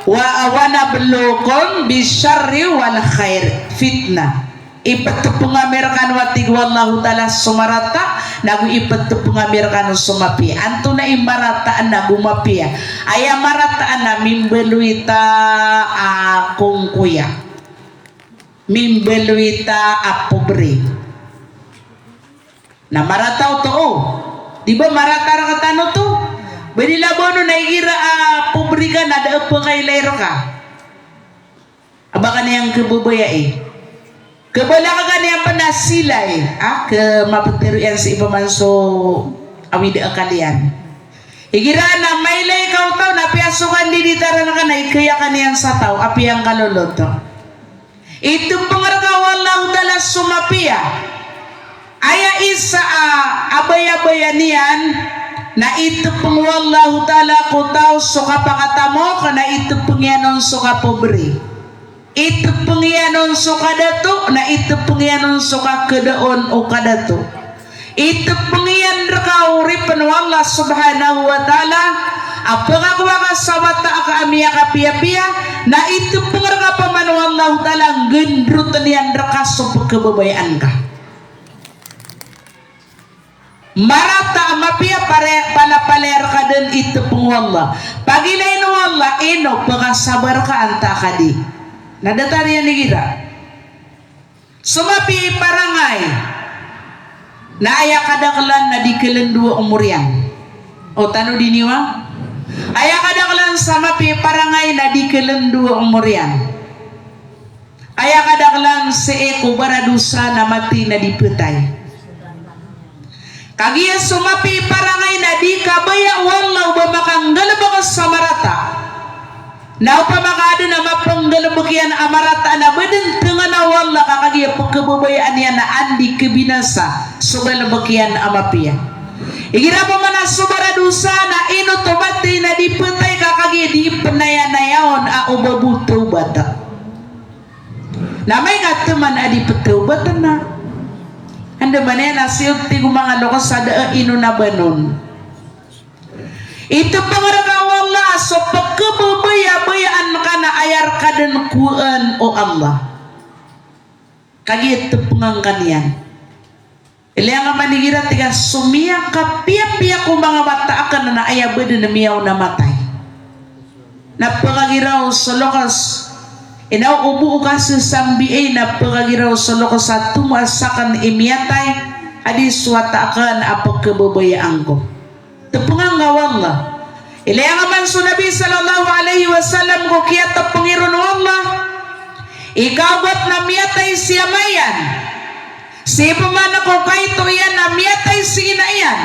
Speaker 1: wa nabluukum bisyarri wal khair fitnah ipetupngamirkan watig wallahu ta'ala sumarata nagu ipetupngamirkan sumapi antu na imarata nagu mapia aya marata na mimbeluita akong kuya mimbeluita apobri na marataw to di ba marata ra katano to benila bono na igira apobri ka na da pa kay lero ka aba kaniyang kebubaya kebala ka kaniyang panasilay ke mapetero yan sa iba man so awida kalian igira na mailay ka utaw na piasukan di ditara na kanay kaya kaniyang sa taw api ang kaloloto itu pengergaw Allah ta'ala sumapia aya isa abaya-bayanian na itu pengwallahu ta'ala kutaw suka pakatamo kana itu pengyanon suka pobri itu pengyanon suka dato na itu pengyanon suka kedaon o kadato itu pengyan rekaw ripen wallah subhanahu wa ta'ala apakah kuwaka sawata aka amia kapia-pia na itu pengerga pamanu Allah ta'ala gendrutan yang rekaso kebebayaan ka marata mapia panapaler ka dan itu pengwallah pagilain wallah ino pagasabar ka anta kadi nadatarian digira sumapi parangay na aya kadaklan na dikelen dua umur yang o tanu diniwa aya kadaklan sama pi parangay na dikelen dua umur yang aya kadaklan seeko baradusa na mati na dipetay kagia sumapi parangay na di kabaya wallau bamakang galabaka samarata na pamakado na mapanggalabagyan amarata na badin tanga na wala kakagya pagkababayaan niya na andi kebinasa so galabagyan amapia igira pa man subaradusa na inutumati na dipatay kakagya di panaya-nayaon a ubabuto bata na may katuman adi patubatan na anda ba na nasiyot ti mga lokos sa daa ino na banon ito pangaragawala so pagkababaya-bayaan ka na ayar ka din kuan o Allah kagit pengang kanian ilang nga manigira tiga sumiya ka piya-piya ko mga bata akan na ayabad na miyaw na matay napagagiraw sa lokas inaw ubu ka sa sambiay napagagiraw sa lokas sa tumasakan imiyatay adi suwata akan apagkababayaan ko tepungang gawang la ilayang aman so Nabi sallallahu alaihi wasallam ko kaya tepungiron Allah ikabot na miyatay siya mayan si pamana ko kaito yan na miyatay si inayan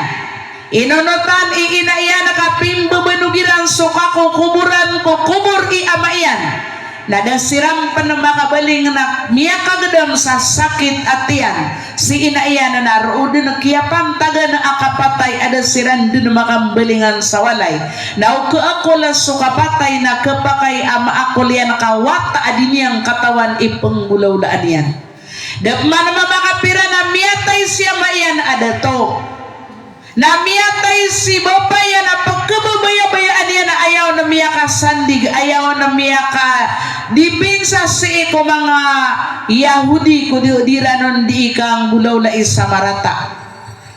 Speaker 1: inunutan iinayan nakapimbabanugiran suka ko kuburan ko kubur iamayan nadasiram pa ng mga baling na miya kagadam sa sakit atiyan si inaiyan na naroon na kiyapan taga na akapatay ada siran din makambalingan sa walay na uke ako lang sukapatay na kapakay ama ako liyan kawata adiniyang katawan ipanggulaulaan yan dapman mamakapira na miyatay siya mayan ada to na miyatay si bapaya na pagkababaya-bayaan niya na ayaw na miya ka sandig ayaw na miya ka dipinsa si ko mga Yahudi ko diudiranon di ikang bulaw la isa marata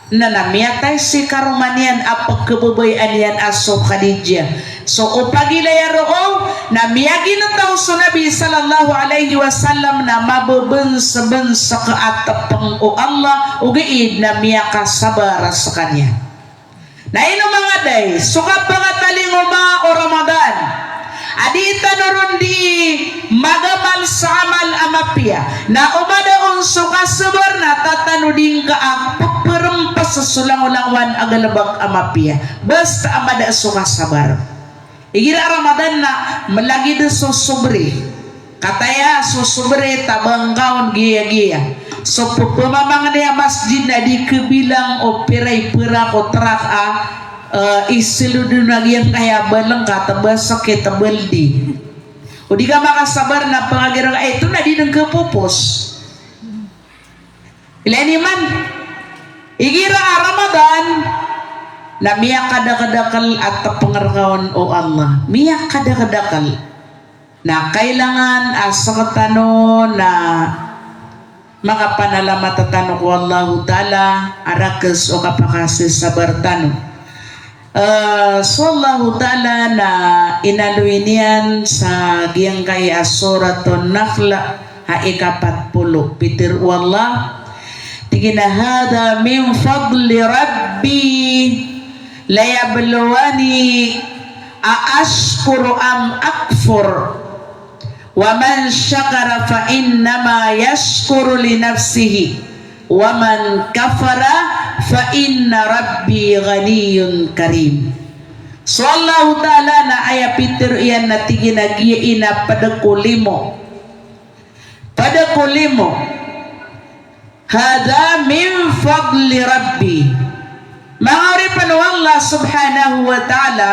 Speaker 1: na namiyatay si karumanian a pagkababayaan yan aso Khadijah so upagilaya roong na miyagin na tao so Nabi sallallahu alaihi wasallam na mababens-bens sa kaatapang o Allah ugaid na miya kasabar sa kanya na ino mga day suka pangataling o Ramadan adita noron di magamal sa amal amapia na umadaon suka sabar na tatanuding ka ang paparempas sa sulang-ulangwan agalabag amapia basta amada suka sabar igira Ramadan na malagi na so sobre kataya so sobre tabangkaon giya-giya so pumamang niya masjid na di kebilang o piray pira ko trak isiludun nagyan kaya balang katabas sakit tabaldi o di ka makasabar na pangagirang ito na di nang kapupos ilan man igira Ramadan na miyak kadakadakal at pangarakawan o Allah miyak kadakadakal na kailangan asa katano na mga panalamat tatano ko Allah ta'ala arakas o kapakasis sa bartano so Allah ta'ala na inaluin yan sa giyang kaya suraton Nakhla ha ikapatpulo pitir wallah tigina hada min fadli rabbi layabluwani aashkuru am akfur wa man syakara fa innama yashkuru li nafsihi wa man kafara fa inna rabbi ghaniyun karim so Allah ta'ala na ayapitir iyan na tiginagiya ina padakulimo hada min fadli rabbi mangaripan Allah subhanahu wa ta'ala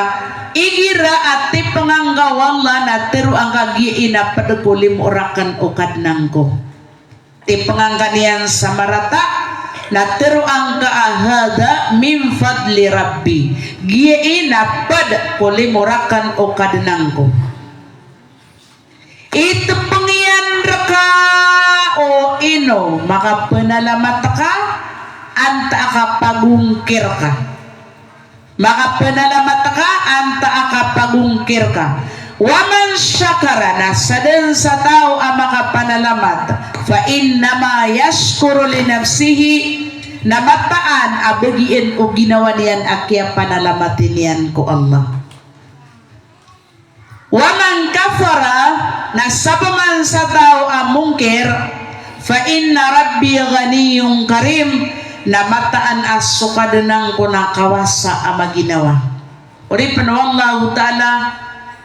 Speaker 1: igira ati panganggawala na tiru ang kagiina padakulim orakan ukad nangko ti pangangkanian sa marata na tiru ang kaahada min fadli rabbi giina padakulim orakan ukad nangko ito pangyan raka o ino makapanalamat ka anta akapagungkir ka makapanalamat ka anta akapagungkir ka waman syakara na sadan sa tao ang makapanalamat fa innama yashkuru li nafsihi na mataan abagiin o ginawa niyan akya panalamatin yan ko Allah waman kafara na sapaman sa tao ang mungkir fa inna rabbi ghaniyun karim na mataan asukadanang ko na kawasa ang maginawa. Uri panuwang Allah ta'ala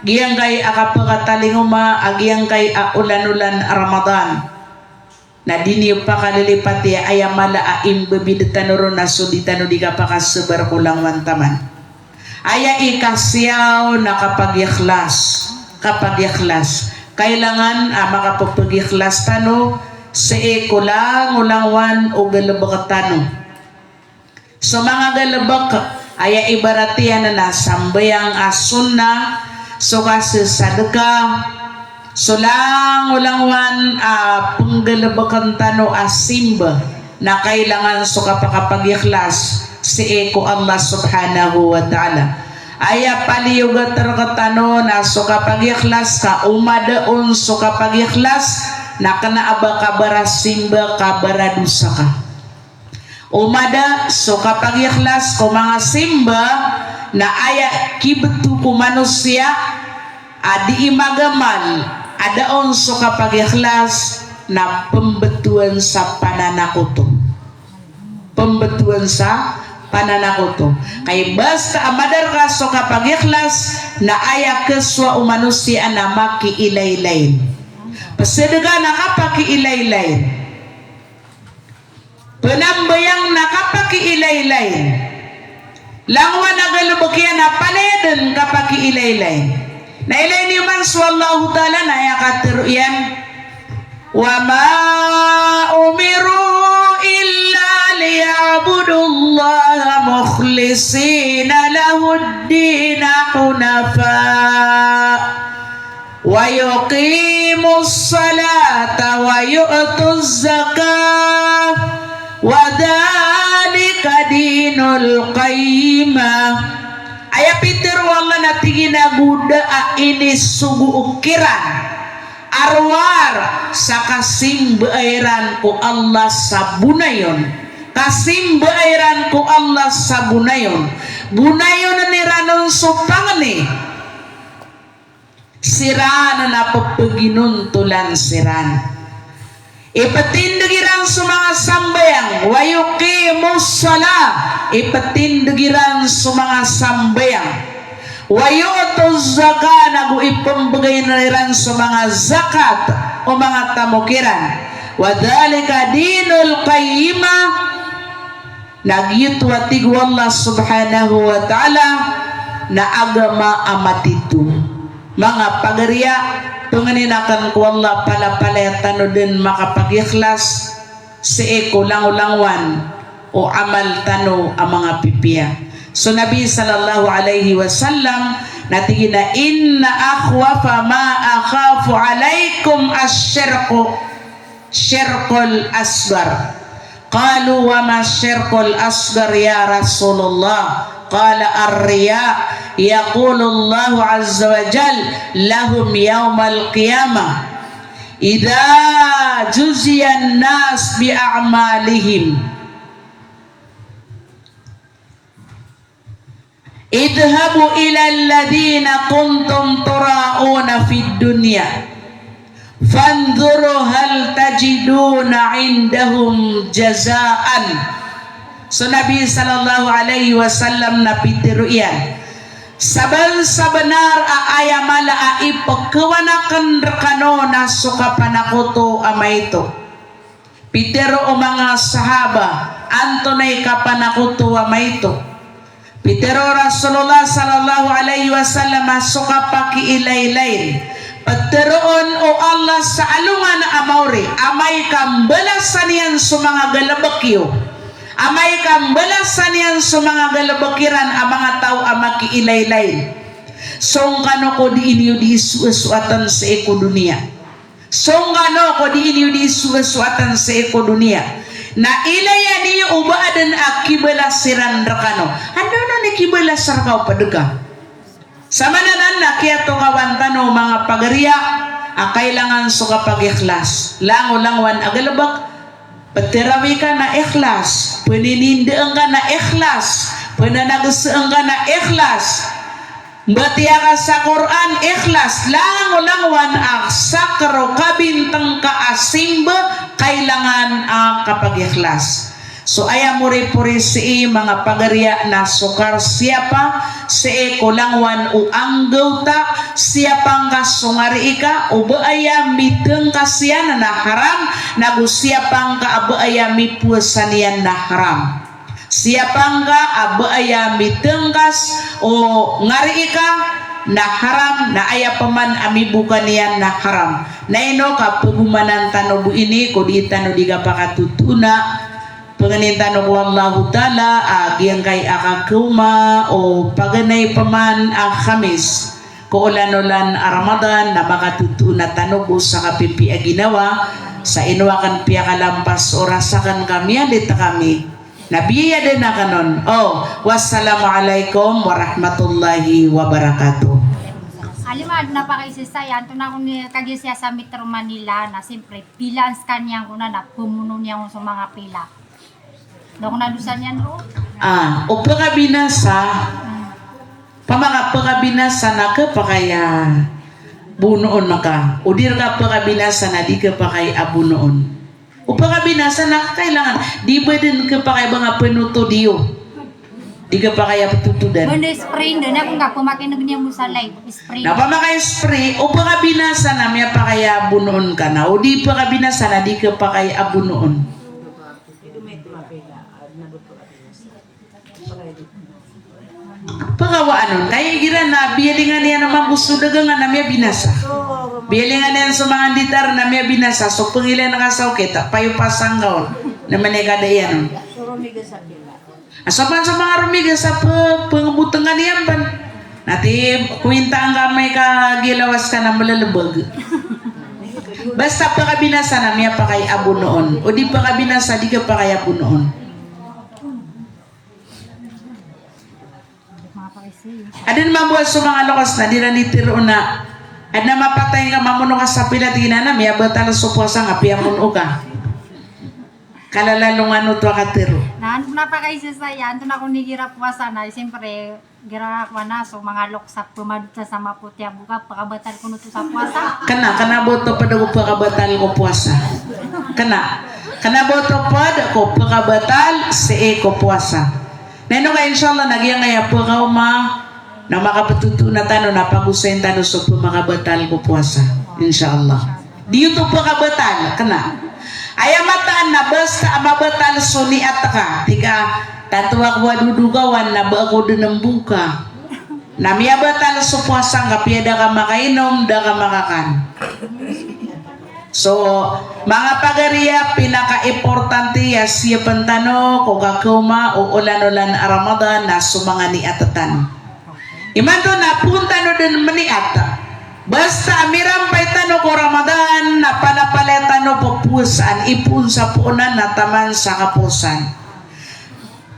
Speaker 1: giyang kay akapakatalinguma agiyang kay ulan-ulan Ramadan na diniyo pa kalilipati ayamala imbebidetanuro na suditano di ka pakasubar kulang wantaman aya ikasyaw na kapag ikhlas kailangan makapagpag-ikhlas tano sa kulang ulangwan o galabak tano so mga galabak aya ibaratian na sambayang sunna so kasi sadaka so lang ulangwan penggalabakan tano simba na kailangan so kapag-ikhlas si ko Allah subhanahu wa ta'ala aya paliyuga terkatano na so kapag-ikhlas ka umadaon so kapag-ikhlas na kanaaba kabara simba kabara dusa ka umada so kapag-ikhlas ko mga simba na aya kibetu ko manusia adi imagamal adaon so kapag-ikhlas na pembetuan sa pananakuto kay basta amadar ka so kapag-ikhlas na aya keswa o manusia na makiilaylayin pasedega na kapakiilaylayin penambayang na kapakiilaylayin langwa na galubakyan na paleden kapakiilaylayin na ilay ni man swallahu ta'ala na yakatiruyan wa ma umiru illa liya'budullaha mukhlisina lahuddina hunafa wa yuqimus salata wa yu'tuz zakah wa dhalika dinul qayyimah aya pitir wala natigina guda ini sugu ukiran arwar sa kasimbaeran ko Allah sabunayon kasimbaeran ko Allah sabunayon bunayon ni ranon supangni siran na papaginuntulan siran ipatindigiran sa mga sambayang wayuqimus salah ipatindigiran sa mga sambayang wayutuz zakat nagu ipambagay na rin sa mga zakat o mga tamukiran wadhalika dinul qayyimah nagyutwatig wallah subhanahu wa ta'ala na agama amatitu mga pagariya tunganinakan ko Allah pala-palayatan din makapag-ikhlas si eko langulangwan o amal tano ang mga pipiya so Nabi sallallahu alaihi wasallam natigina inna akhwafa ma akhafu alaikum syirkul asgar qalu wa ma syirkul asgar ya Rasulullah qala ar-riya yaqulu Allah azza wa jal lahum yawmal qiyamah idza juziyan nas bi a'malihim idhabu ila alladhina kuntum tura'una fid dunya fanzuru hal tajiduna indahum jazaan so Nabi sallallahu alaihi wasallam napitiru iyan saban-sabenar aayamala ipagkawanakan rekano na sukapanakuto amaito pitero o mga sahaba antonay kapanakuto amaito pitero Rasulullah sallallahu alaihi wasallam sukapakiilaylayin pagteroon o Allah sa alungan na amawri amay kambalasan yan sa mga galabakyo amay kambalasan yan sa mga galabakiran ang mga tao ang makiilaylay song kano ko di inyo di suasuatan sa ekodunia song kano ko di inyo di suasuatan sa ekodunia na ilaya niyo ubaadan akibalasiran rakano ano na nakibalasar ka o padagka sa mananan na kaya to kawantano mga pagariya ang kailangan suka pag-ikhlas lango-langwan agalabak patirawi ka na ikhlas paninindaan ka na ikhlas pananagasaan ka na ikhlas batiya ka sa Quran ikhlas lango-langwan ang sakro kabintang kaasimba kailangan ang kapag-ikhlas So aya muri-puri si mga pagarya na sukar siapa si kulangwan u anggaw ta siapang kasungari ika u aya miteng kasiyan na haram nagu siapang ka abu aya mipuasanian na haram siapang ka abu aya mitengkas o ngari ika na haram na aya paman ami bukanian na haram na ino ka pagumanan tanobu ini ko di tano diga pakatutuna pengenintan ko Allah Ta'ala agyang kay akakuma o paganay paman ang Khamis ko ulan-ulan Ramadan na makatutu na tanubo sa kapipi a ginawa sa inuwakan piya kalampas orasakan kami alita kami nabiya din na kanon wassalamualaikum warahmatullahi wabarakatuh.
Speaker 2: Alimad na pa kay Sisay, anto na kung kagisya sa Metro Manila na siyempre pilans kanyang kuna na pumuno niya sa mga pila. Doon na dusan yan ro?
Speaker 1: O pagkabinasa, pagkabinasa na ka pa kaya bunoon na ka. O dir ka pagkabinasa na di ka pa kay abunoon. O pagkabinasa na kailangan. Di ba din ka pa kay mga penuto diyo? Di ka pa kaya patutudan.
Speaker 2: Banda spray doon na kung ka kumakinog niya mo sa live. Spray.
Speaker 1: Na pa makay spray, o pagkabinasa na may pa kaya abunoon ka na. O di pagkabinasa na di ka pa kay abunoon. Pagawaan kaya gira na biyalingan niya naman gusto dagang nga namya binasa biyalingan niya sa mga ditar namya binasa so pangilan nakasaw kita payo pasanggaw naman ay kada yan asapan sa mga rumiga sa pangabutangan niyan ban nati kuwinta ang gamay ka gilawas ka na malalabag basta pagkabinasa namya pa kay abo noon o di pagkabinasa di ka pa kay abo noon. Adin mabuhat sa mga lokos na di na nitiro na ad na mapatay ka mamuno ka sa pila tingnan na miya batal sa puwasa nga piyamuno ka kalalalong ano to katiro
Speaker 2: na pa kay Sisay, anto na kung nigira puwasa na siyempre gira ko na so mga loksak pumadut sa maputya buka pakabatal ko to sa puwasa
Speaker 1: kana boto pa daw pakabatal ko puwasa kana boto pa ko pakabatal si ko puwasa. Neno ka inshallah nagyang ngaya po ka na makapatuto na tano na pag-usayin tano so po makabatal ko puwasa inshallah dito po kabatal kana ayamataan na basta mabatal so ni ataka tika tatuwa ko wadudugawan na ba ako din ng buka na miyabatal so puwasa nga piyada ka makainom da ka makakan. So, mga pagariya, pinaka-importante siya pantano, kung kakuma o ulan-ulan Ramadan na sumanga ni atatan. Imanto na punta no din maniata. Basta amirampay tano ko Ramadan na panapalitan no pupusan, ipun sa puunan na taman sa kapusan.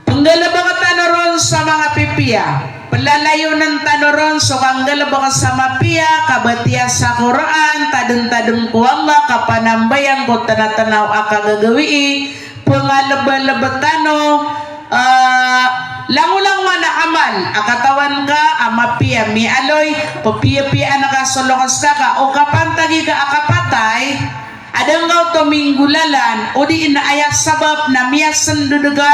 Speaker 1: Panggalaba ka tano ron sa mga pipiya. Palalayo ng tanoron so kanggalaba ka sa mapiya kabatiya sa Quran tadun-tadun ko Allah kapanambayan ko tanatanaw akagagawi pangalaba-laba tano langulang man amal akatawan ka amapiya mi aloy papiya-piya nakasolokas ka o kapantagi ka akapatay adang gaw to minggulalan o di inaayat sabab na miya sanduduga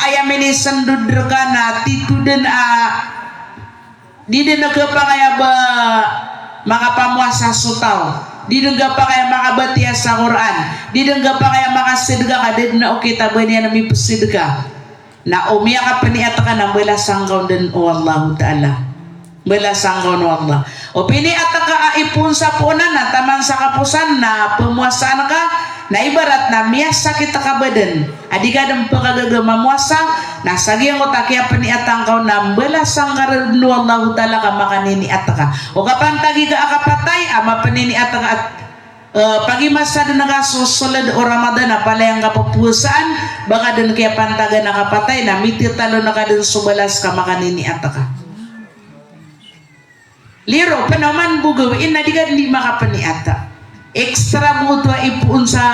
Speaker 1: ayamin sanduduga na tituden di din nagkapakaya ba makapamuasa sutaw di din pa kaya makabatiya sa Quran di din pa kaya makasidga ka din na okay tabo niya na may pasidga na umiya ka paniata ka na wala sanggaw din o Allah Ta'ala wala sanggaw no Allah o piniata ka ipun sa punan na taman sa kapusan na pumuasaan ka na ibarat na miya sakit ka badan adi ka ng pagkagaga mamuasa na sagyang ko takya paniatang ka na wala sanggaw no Allah Ta'ala ka makanini ata ka o kapantagi ka akapatay ama panini ata ka at pagi masa din nagasusulad o Ramadan na palayang kapapusaan baka din kaya pantaga nakapatay na mititalo na ka din subalas ka makanini ata ka liro panaman bugawin na di ka hindi makapaniata ekstra buto ipuun sa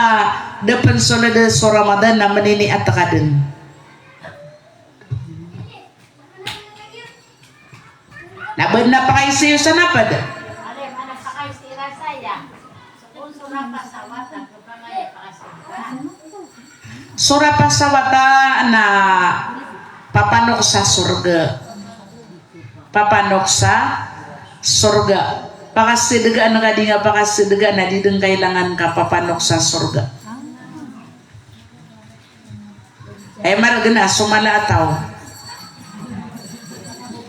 Speaker 1: depan solad sa Ramadan na manini ata ka din nabad na pa kayo sa'yo sa napad Sura pasawata na papanok sa surga. Papanok sa surga. Pakasidaga na kadi nga pakasidaga na dideng kailangan ka papanok sa surga. Ay maragana sumalataw.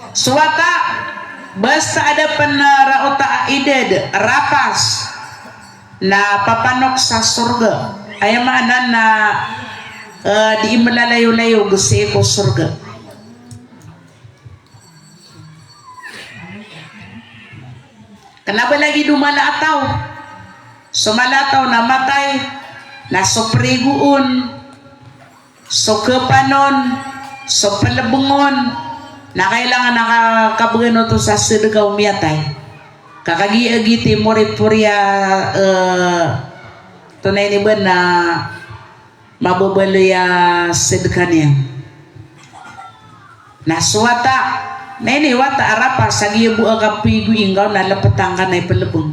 Speaker 1: Suwata basta ada panarauta ided rapas na papanok sa surga. Ay maanan na di malalayo-layo gusto ko surga. Kenapa lagi dumalataw? Sumalataw na matay, na sopriguun, so kepanon, so palabungon, na kailangan nakakabagano to sa sidegaw miyatay. Kakagi-agiti moripurya tunay ni ba na mababaloya sidkan niya. Naswata Nene wata arapa sagi bu agapigu inggaw na lapatang ka na ipalabong.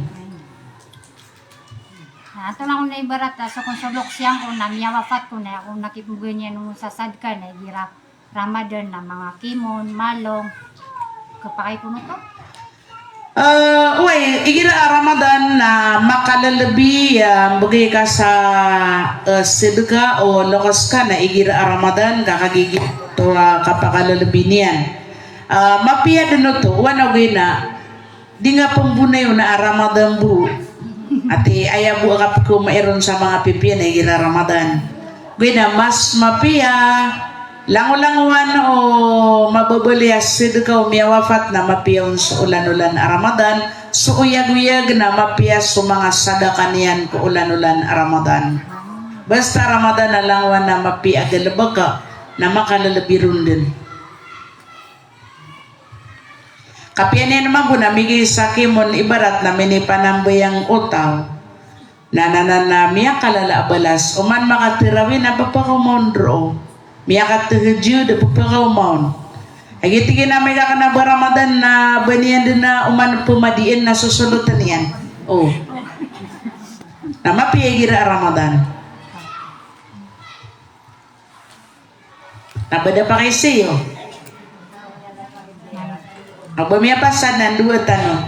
Speaker 2: Ato lang na ibarat sa konsolok siyang ko na miyawafat ko na kung nakipugan niya nung sasad ka na gira Ramadan na mga kimon, malong kapakay ko to.
Speaker 1: Igira Ramadan na makalalabi bagay ka sa sidka o lokas ka na igira Ramadan kakagigit to kapakalalabi niyan. Mapia dono to wano gina di nga pambunay na Ramadan bu ati aya bu agap ko mairon sa mga pipian ay gira Ramadan gina mas mapia langulanguan o mababalias sidka o miyawafat na mapiyon sa ulan-ulan Ramadan so uyag-uyag na mapia sa mga sadakan yan ko ulan-ulan Ramadan basta Ramadan na langwan na mapia galabaka na makalalabiron din. Kapianin naman po namigay sa kimon ibarat na minipanambayang utaw na miya kalala abalas uman makatirawin na papakaumon dro miya katihidyo na papakaumon agitigin na may kakanaba Ramadan na baniyan din na uman pumadiin na susulutan yan na mapiyagira Ramadan nabada pa kayo siyo Abamia pasad ng dua tanong.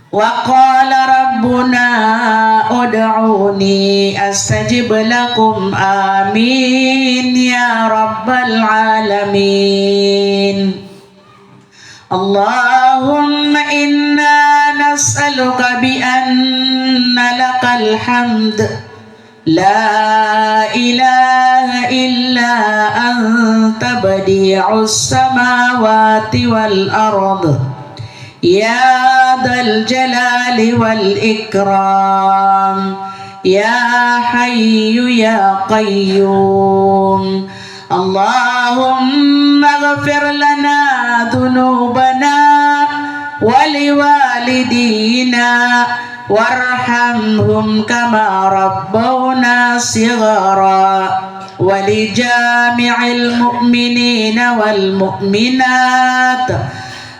Speaker 1: Wa qala rabbuna ud'uni astajib lakum amin ya rabbal alamin. Allahumma inna nas'aluka bi anna lakal hamd La ilaha illa anta badi'us samawati wal ard Ya dal jalali wal ikram Ya hayyu ya qayyum Allahumma ghafir lana dhunubana waliwalidina warhamhum kama rabbawna sighara walijami'il mu'minina wal mu'minat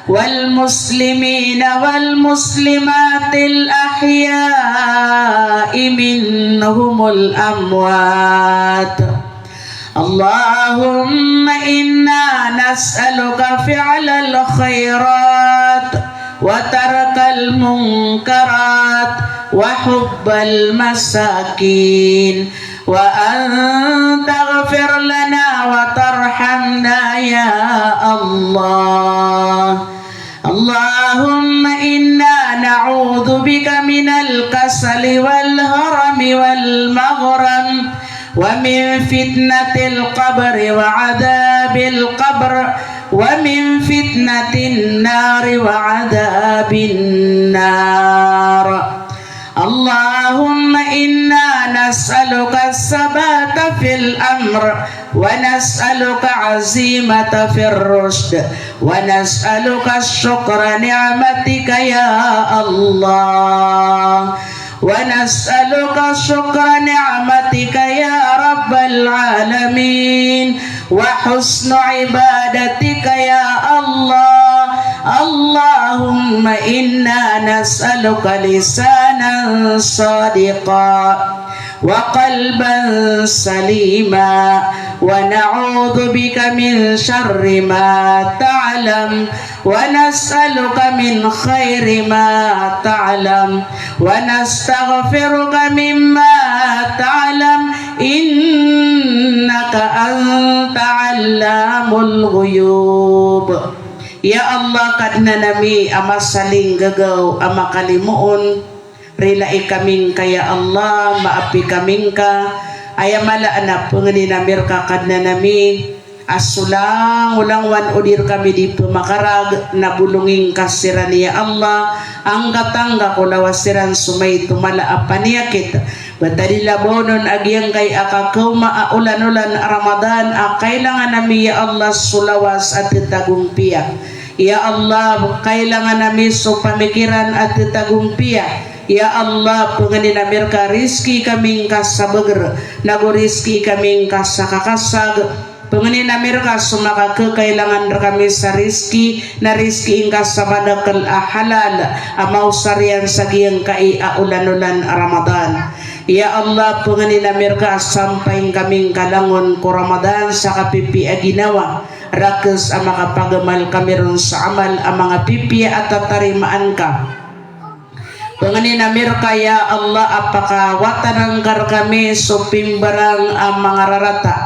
Speaker 1: wal muslimina wal muslimatil ahya'i minhumul amwat Allahumma inna nas'aluka fi'lal khairat وترك المنكرات وحب المساكين وأن تغفر لنا وترحمنا يا الله اللهم إنا نعوذ بك من الكسل والهرم والمغرم ومن فتنة القبر وعذاب القبر ومن فتنة النار وعذاب النار اللهم إنا نسألك الثبات في الأمر ونسألك عزيمة في الرشد ونسألك الشكر نعمتك يا الله ونسألك شكر نعمتك يا رب العالمين وحسن عبادتك يا الله اللهم إنا نسألك لسانا صادقا وقلبا سليما ونعوذ بك من شر ما تعلم ونسألك من خير ما تعلم ونستغفرك مما تعلم إنك أنت علام الغيوب. Ya Allah, kadna nami ama saling gagaw ama kalimuon rilai kaming kaya Allah maapi kaming ka ayamala anak pengeni namir ka kadna nami asulang ulang wan udir kami di pemakarag nabulunging kasiran ya Allah angga tangga kulawasiran sumay tumala apaniakit batali labonon agyang kay akakaw maaulan-ulan Ramadan kailangan nami ya Allah sulawas at tagumpiya ya Allah kailangan nami so pamikiran at tagumpiya ya Allah pengani namir ka rizki kaming kasabager nago rizki kaming kasakakasag pengani namir ka sumaka kekailangan kami sa rizki na rizki ingka sabada kal halal amaw sarian sagiyang kai aulan-ulan Ramadan. Ya Allah pengani namir ka sampai kaming kalangon ko Ramadan sa kapipi aginawa rakus ang makapagamal kami ron sa amal ang mga pipi at tatarimaan ka. Pengani namir ka ya Allah apakawatanangkar kami supimbarang ang mga rarata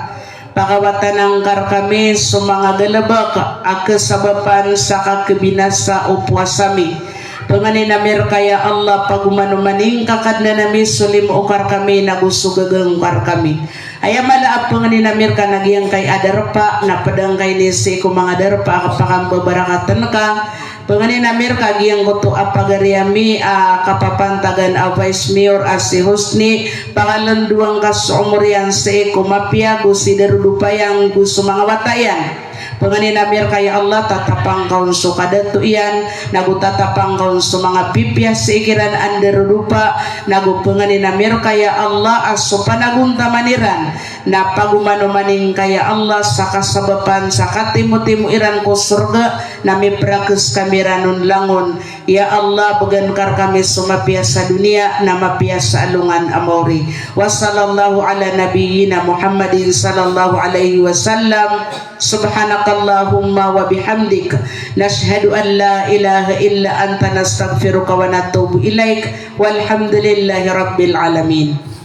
Speaker 1: pakawatanangkar kami sa mga galabak akasabapan sa kakabinasa o puwasami. Pengani namir kaya Allah pagumanumaning kakad na nami sulim ukar kami nagusugagang ukar kami. Ayamala pengani namir ka nagyang kay adarpa na padang kay nisi ko mga darpa kapakang babarakatan ka. Pengani namir ka giyang goto apagariami kapapantagan Vice Mayor si Husni pangalanduang kasumurian si kumapia gusi darudupayang gusto mga watayan. Pengani namir kaya Allah tatapang kaun so kadatu iyan nagutatapang kaun so mga pipya siikiran under rupa nagu pengani namir kaya Allah aso panagunta maniran na pagumanumaning kaya Allah sa kasabapan sa katimu-timu iran ko surga nami prakus kami ranun langon ya Allah begankar kami sumapia sa dunia na mapia sa alungan amori wa sallallahu ala nabiyyina Muhammadin sallallahu alaihi wasallam subhanakallahumma wa bihamdik nashhadu an la ilaha illa anta nastaghfiruka wa natubu ilaik walhamdulillahi rabbil alamin.